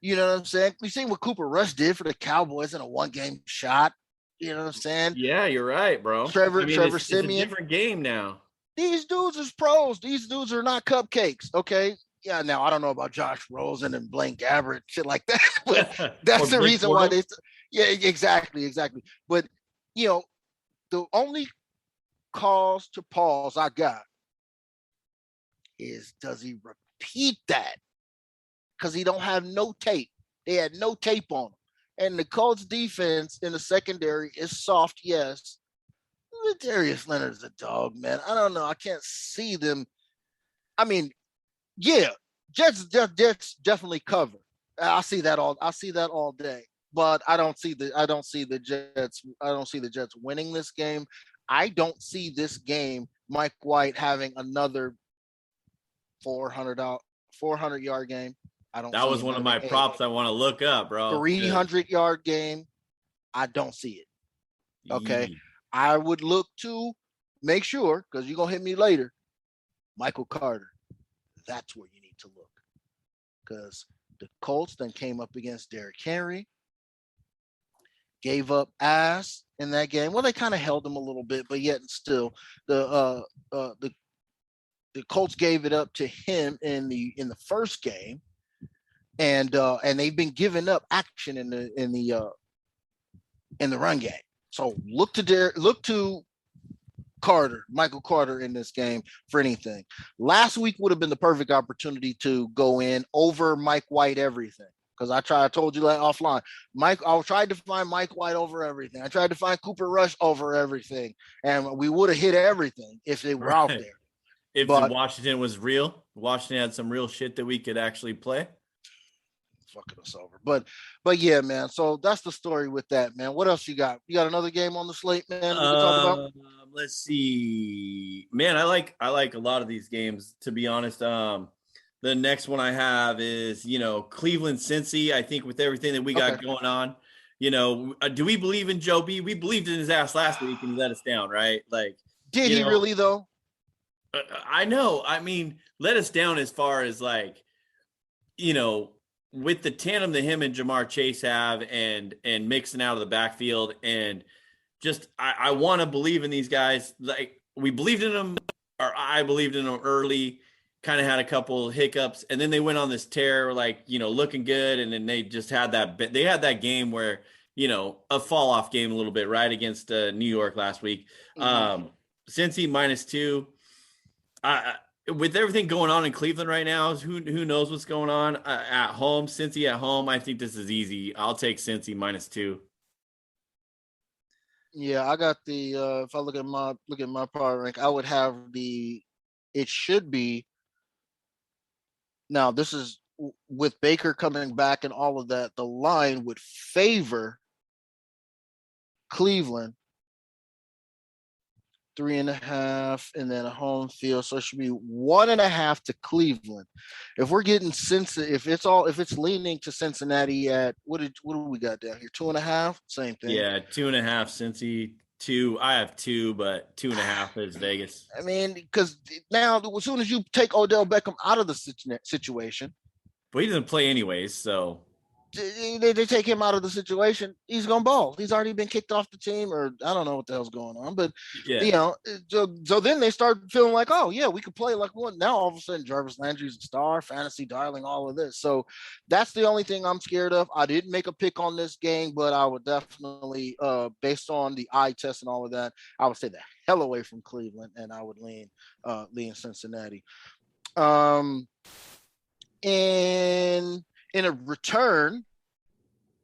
You know what I'm saying? We've seen what Cooper Rush did for the Cowboys in a one-game shot. You know what I'm saying? Yeah, you're right, bro. Trevor Siemian. It's a different game now. These dudes is pros. These dudes are not cupcakes, okay? Yeah, now I don't know about Josh Rosen and Blaine Gabbert, shit like that, but that's the reason why they. Yeah, exactly. But the only cause to pause I got is, does he repeat that? Because he don't have no tape. They had no tape on him, and the Colts defense in the secondary is soft. Yes, Darius Leonard is a dog, man. I don't know. I can't see them. I mean, yeah, Jets definitely cover. I see that all day. But I don't see the Jets winning this game. I don't see this game Mike White having another 400-yard game. I don't. That was one of my props I want to look up, bro. 300-yard game. I don't see it. Okay. Yeah. I would look to make sure, because you're going to hit me later, Michael Carter. That's where you need to look. Because the Colts then came up against Derrick Henry, gave up ass in that game. Well, they kind of held him a little bit, but yet and still, the Colts gave it up to him in the first game, and they've been giving up action in the run game. So look to Michael Carter in this game for anything. Last week would have been the perfect opportunity to go in over Mike White everything. Because I told you that offline. I tried to find Mike White over everything. I tried to find Cooper Rush over everything. And we would have hit everything if they were out there. If Washington was real, Washington had some real shit that we could actually play. Fucking us over. But yeah, man. So that's the story with that, man. What else you got? You got another game on the slate, man, we can talk about? Let's see. Man, I like a lot of these games, to be honest. The next one I have is, Cleveland Cincy. I think with everything that we got going on, do we believe in Joe B? We believed in his ass last week and he let us down, right? Like, did he really though? I know. I mean, let us down as far as like, with the tandem that him and Jamar Chase have and mixing out of the backfield, and just I want to believe in these guys. Like, we believed in them, or I believed in them early. Kind of had a couple hiccups, and then they went on this tear, like, looking good, and then they just had that game where, a fall off game a little bit, right, against New York last week. Cincy -2. With everything going on in Cleveland right now, who knows what's going on at home? Cincy at home, I think this is easy. I'll take Cincy -2. Yeah, I got the. If I look at my power rank, I would have it should be. Now, this is with Baker coming back and all of that, the line would favor Cleveland 3.5, and then a home field. So it should be 1.5 to Cleveland. If we're getting if it's leaning to Cincinnati at what do we got down here? 2.5, same thing. Yeah, 2.5 Cincy. 2. I have 2, but 2.5 is Vegas. I mean, because now as soon as you take Odell Beckham out of the situation, but he doesn't play anyways, so they take him out of the situation, he's gonna ball. He's already been kicked off the team, or I don't know what the hell's going on. But so then they start feeling like, oh yeah, we could play like one. Now all of a sudden, Jarvis Landry's a star, fantasy darling, all of this. So that's the only thing I'm scared of. I didn't make a pick on this game, but I would definitely, based on the eye test and all of that, I would stay the hell away from Cleveland, and I would lean Cincinnati. In a return,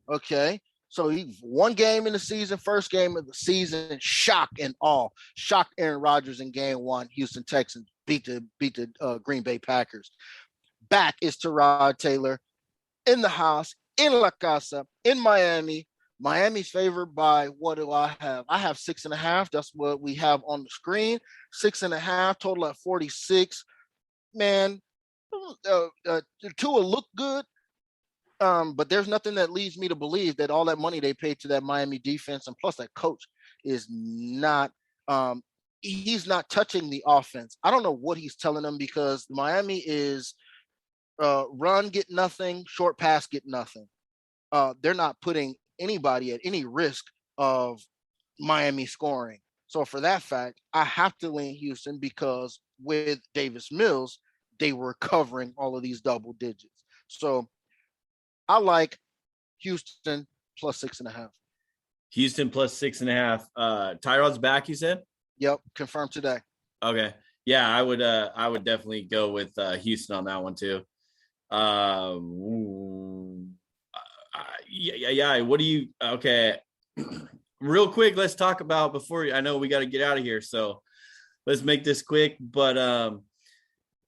okay, so he one game in the season, first game of the season, shock and awe. Shocked Aaron Rodgers in game one. Houston Texans beat the Green Bay Packers. Back is Tyrod Taylor in the house, in La Casa, in Miami. Miami's favored by, what do I have? I have 6.5. That's what we have on the screen. 6.5, total at 46. Man, Tua look good. But there's nothing that leads me to believe that all that money they paid to that Miami defense, and plus that coach is not, he's not touching the offense. I don't know what he's telling them, because Miami is run, get nothing, short pass, get nothing. They're not putting anybody at any risk of Miami scoring. So for that fact, I have to lean Houston, because with Davis Mills, they were covering all of these double digits. So I like Houston plus 6.5. Houston plus 6.5. Tyrod's back, you said? Yep, confirmed today. Okay. Yeah, I would definitely go with Houston on that one too. Yeah. What do you? Okay. Real quick, let's talk about I know we got to get out of here, so let's make this quick. But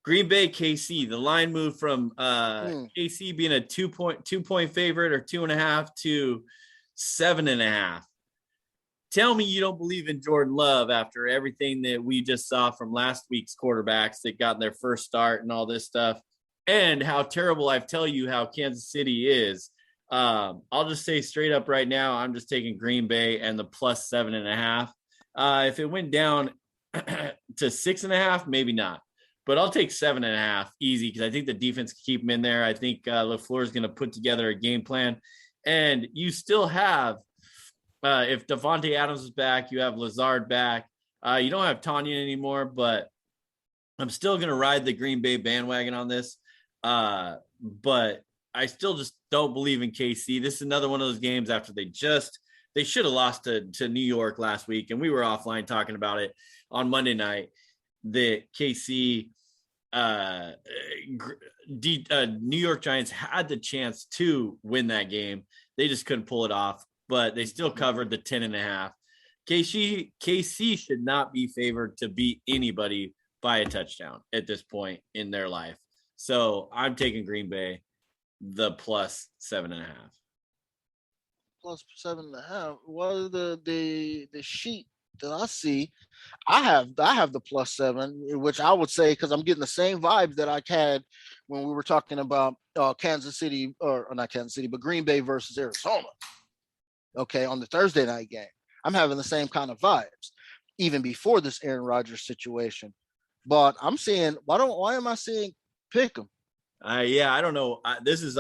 Green Bay, KC, the line moved from KC being a 2-point favorite, or 2.5, to 7.5. Tell me you don't believe in Jordan Love after everything that we just saw from last week's quarterbacks that got their first start and all this stuff, and how terrible I tell you how Kansas City is. I'll just say straight up right now, I'm just taking Green Bay and the plus 7.5. If it went down to 6.5, maybe not. But I'll take 7.5 easy, because I think the defense can keep him in there. I think LaFleur is going to put together a game plan. And you still have, if Devontae Adams is back, you have Lazard back. You don't have Tanya anymore, but I'm still going to ride the Green Bay bandwagon on this. But I still just don't believe in KC. This is another one of those games after they should have lost to New York last week. And we were offline talking about it on Monday night. The KC New York Giants had the chance to win that game. They just couldn't pull it off, but they still covered the 10.5. KC should not be favored to beat anybody by a touchdown at this point in their life. So I'm taking Green Bay, the plus 7.5. Plus 7.5. What are the sheet that I see? I have the plus 7, which I would say, because I'm getting the same vibes that I had when we were talking about Kansas City, or not Kansas City, but Green Bay versus Arizona. Okay, on the Thursday night game, I'm having the same kind of vibes, even before this Aaron Rodgers situation. But I'm seeing, why am I seeing pick 'em? Yeah, I don't know. This is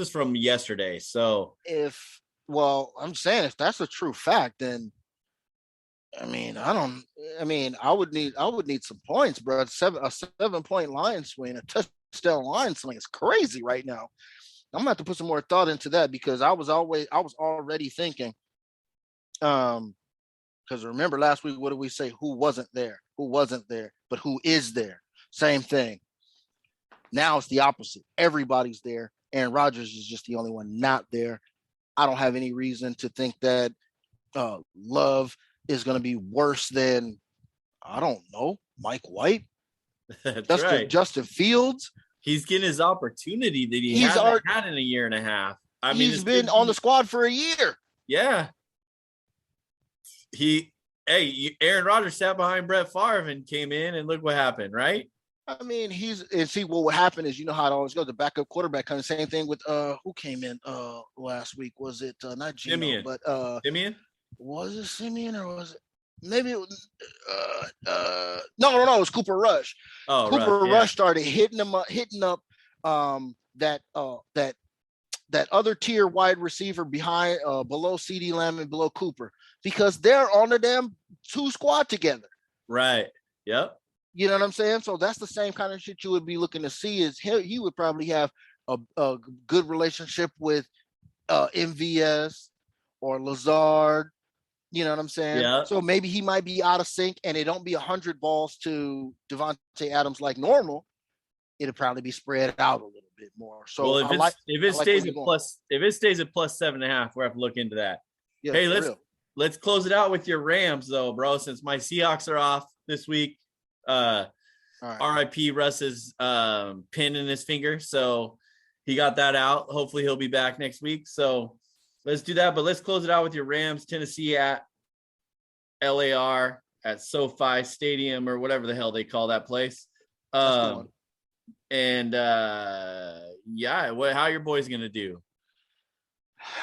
from yesterday. So I'm saying, if that's a true fact, then I would need some points, bro. A 7-point line swing, a touchdown line swing is crazy right now. I'm gonna have to put some more thought into that, because I was already thinking, because remember last week, what did we say? Who wasn't there, but who is there? Same thing. Now it's the opposite. Everybody's there. Aaron Rodgers is just the only one not there. I don't have any reason to think that Love is going to be worse than, I don't know, Mike White. That's right. Justin Fields. He's getting his opportunity that he hasn't had in a year and a half. He's been on the squad for a year. Yeah. Aaron Rodgers sat behind Brett Favre and came in, and look what happened, right? I mean, what happened is, you know how it always goes. The backup quarterback kind of same thing with who came in last week. Was it not Gino, Simeon? But Simeon? Was it Simeon, or was it maybe it was no, it was Cooper Rush. Cooper Rush started hitting up that that other tier wide receiver behind below CD Lamb and below Cooper, because they're on the damn 2 squad together. Right. Yep. You know what I'm saying? So that's the same kind of shit you would be looking to see. Is he would probably have a good relationship with MVS or Lazard. You know what I'm saying? Yeah. So maybe he might be out of sync and it don't be 100 balls to Devontae Adams like normal. It'll probably be spread out a little bit more. So well, if it stays at +7.5, we'll have to look into that. Yeah, hey, let's close it out with your Rams though, bro. Since my Seahawks are off this week, RIP Russ's pin in his finger, so he got that out. Hopefully he'll be back next week. So let's do that. But let's close it out with your Rams, Tennessee at LAR at SoFi Stadium or whatever the hell they call that place. And how are your boys gonna do?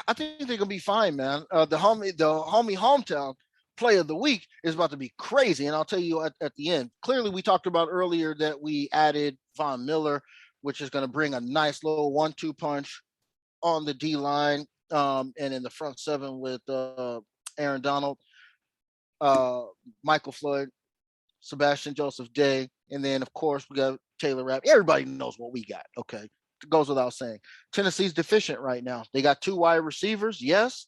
I think they're gonna be fine, man. The homie hometown play of the week is about to be crazy, and I'll tell you at the end. Clearly, we talked about earlier that we added Von Miller, which is going to bring a nice little 1-2 punch on the D line, and in the front seven with Aaron Donald, Michael Floyd, Sebastian Joseph Day, and then of course we got Taylor Rapp. Everybody knows what we got. Okay, it goes without saying. Tennessee's deficient right now. They got 2 wide receivers, yes,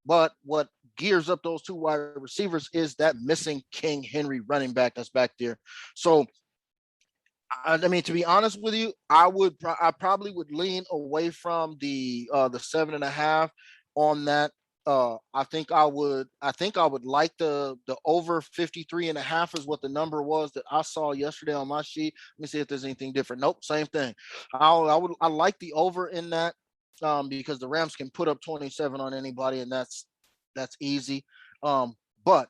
but what gears up those 2 wide receivers is that missing King Henry running back that's back there. So, I mean, to be honest with you, I probably would lean away from the 7.5 on that. I think I would like the over 53.5 is what the number was that I saw yesterday on my sheet. Let me see if there's anything different. Nope, same thing. I like the over in that because the Rams can put up 27 on anybody, and that's easy. But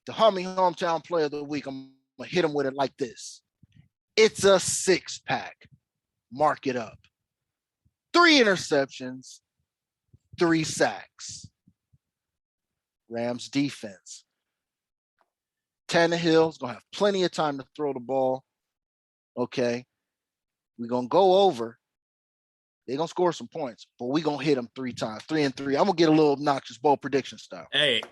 the hometown player of the week, I'm gonna hit him with it like this. It's a 6-pack. Mark it up. 3 interceptions, 3 sacks. Rams defense. Tannehill's going to have plenty of time to throw the ball. Okay. We're going to go over. They're going to score some points, but we're going to hit them 3 times, 3 and 3. I'm going to get a little obnoxious bold prediction style. Hey,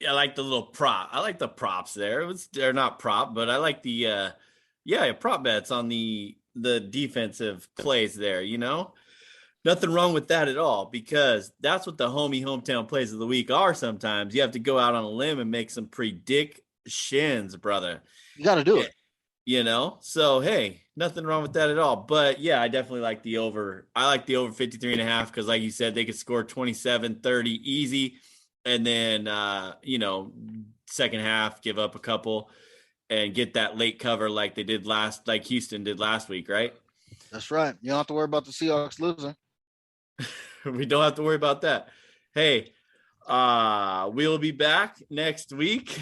I like the little prop. I like the props there. They're not prop, but I like the prop bets on the defensive plays there, you know? Nothing wrong with that at all, because that's what the hometown plays of the week are sometimes. You have to go out on a limb and make some predictions, brother. You got to do it. You know? So, hey, nothing wrong with that at all. But, yeah, I definitely like the over. I like the over 53.5 because, like you said, they could score 27, 30 easy. And then, second half, give up a couple and get that late cover like Houston did last week, right? That's right. You don't have to worry about the Seahawks losing. We don't have to worry about that. Hey, we'll be back next week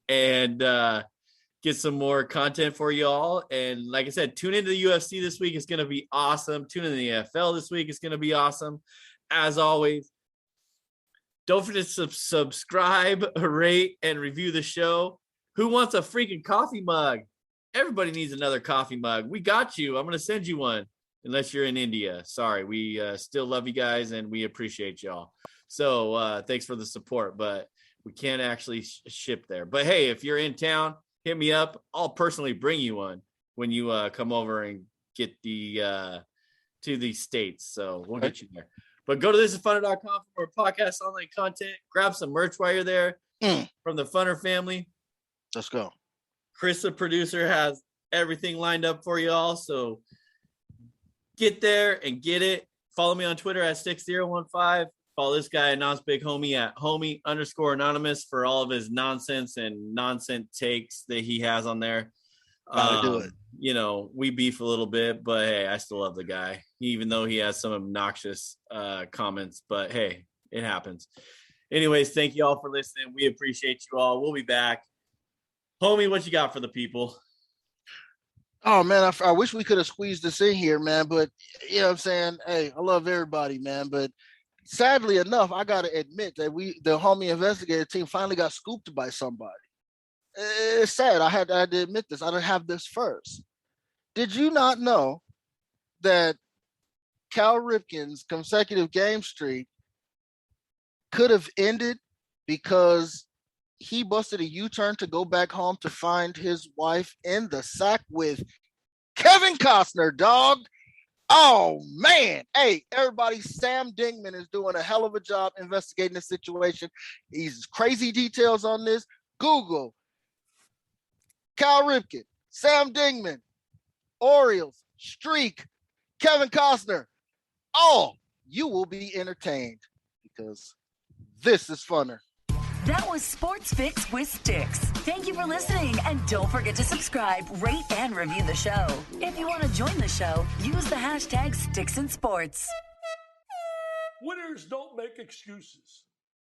and get some more content for you all. And like I said, tune into the UFC this week. It's going to be awesome. Tune into the NFL this week. It's going to be awesome. As always, don't forget to subscribe, rate, and review the show. Who wants a freaking coffee mug? Everybody needs another coffee mug. We got you. I'm going to send you one. Unless you're in India. Sorry, we still love you guys and we appreciate y'all. So thanks for the support, but we can't actually ship there. But hey, if you're in town, hit me up. I'll personally bring you one when you come over and get to the States. So we'll get you there. But go to thisisfunner.com for more podcast online content. Grab some merch while you're there from the Funner family. Let's go. Chris, the producer, has everything lined up for y'all. So get there and get it. Follow me on Twitter at Stix015. Follow this guy, Anon's Big Homie, at homie_anonymous for all of his nonsense takes that he has on there. Do it. You know, we beef a little bit, but hey, I still love the guy, even though he has some obnoxious comments. But hey, it happens. Anyways, thank you all for listening. We appreciate you all. We'll be back. Homie, what you got for the people? Oh, man, I wish we could have squeezed this in here, man. But, you know what I'm saying? Hey, I love everybody, man. But sadly enough, I got to admit that the homie investigative team finally got scooped by somebody. It's sad. I had to admit this. I didn't have this first. Did you not know that Cal Ripken's consecutive game streak could have ended because he busted a U-turn to go back home to find his wife in the sack with Kevin Costner, dog. Oh, man. Hey, everybody, Sam Dingman is doing a hell of a job investigating the situation. He's crazy details on this. Google Cal Ripken, Sam Dingman, Orioles, streak, Kevin Costner. Oh, you will be entertained because this is funner. That was Sports Fix with Stix. Thank you for listening, and don't forget to subscribe, rate, and review the show. If you want to join the show, use the hashtag StixInSports. Winners don't make excuses.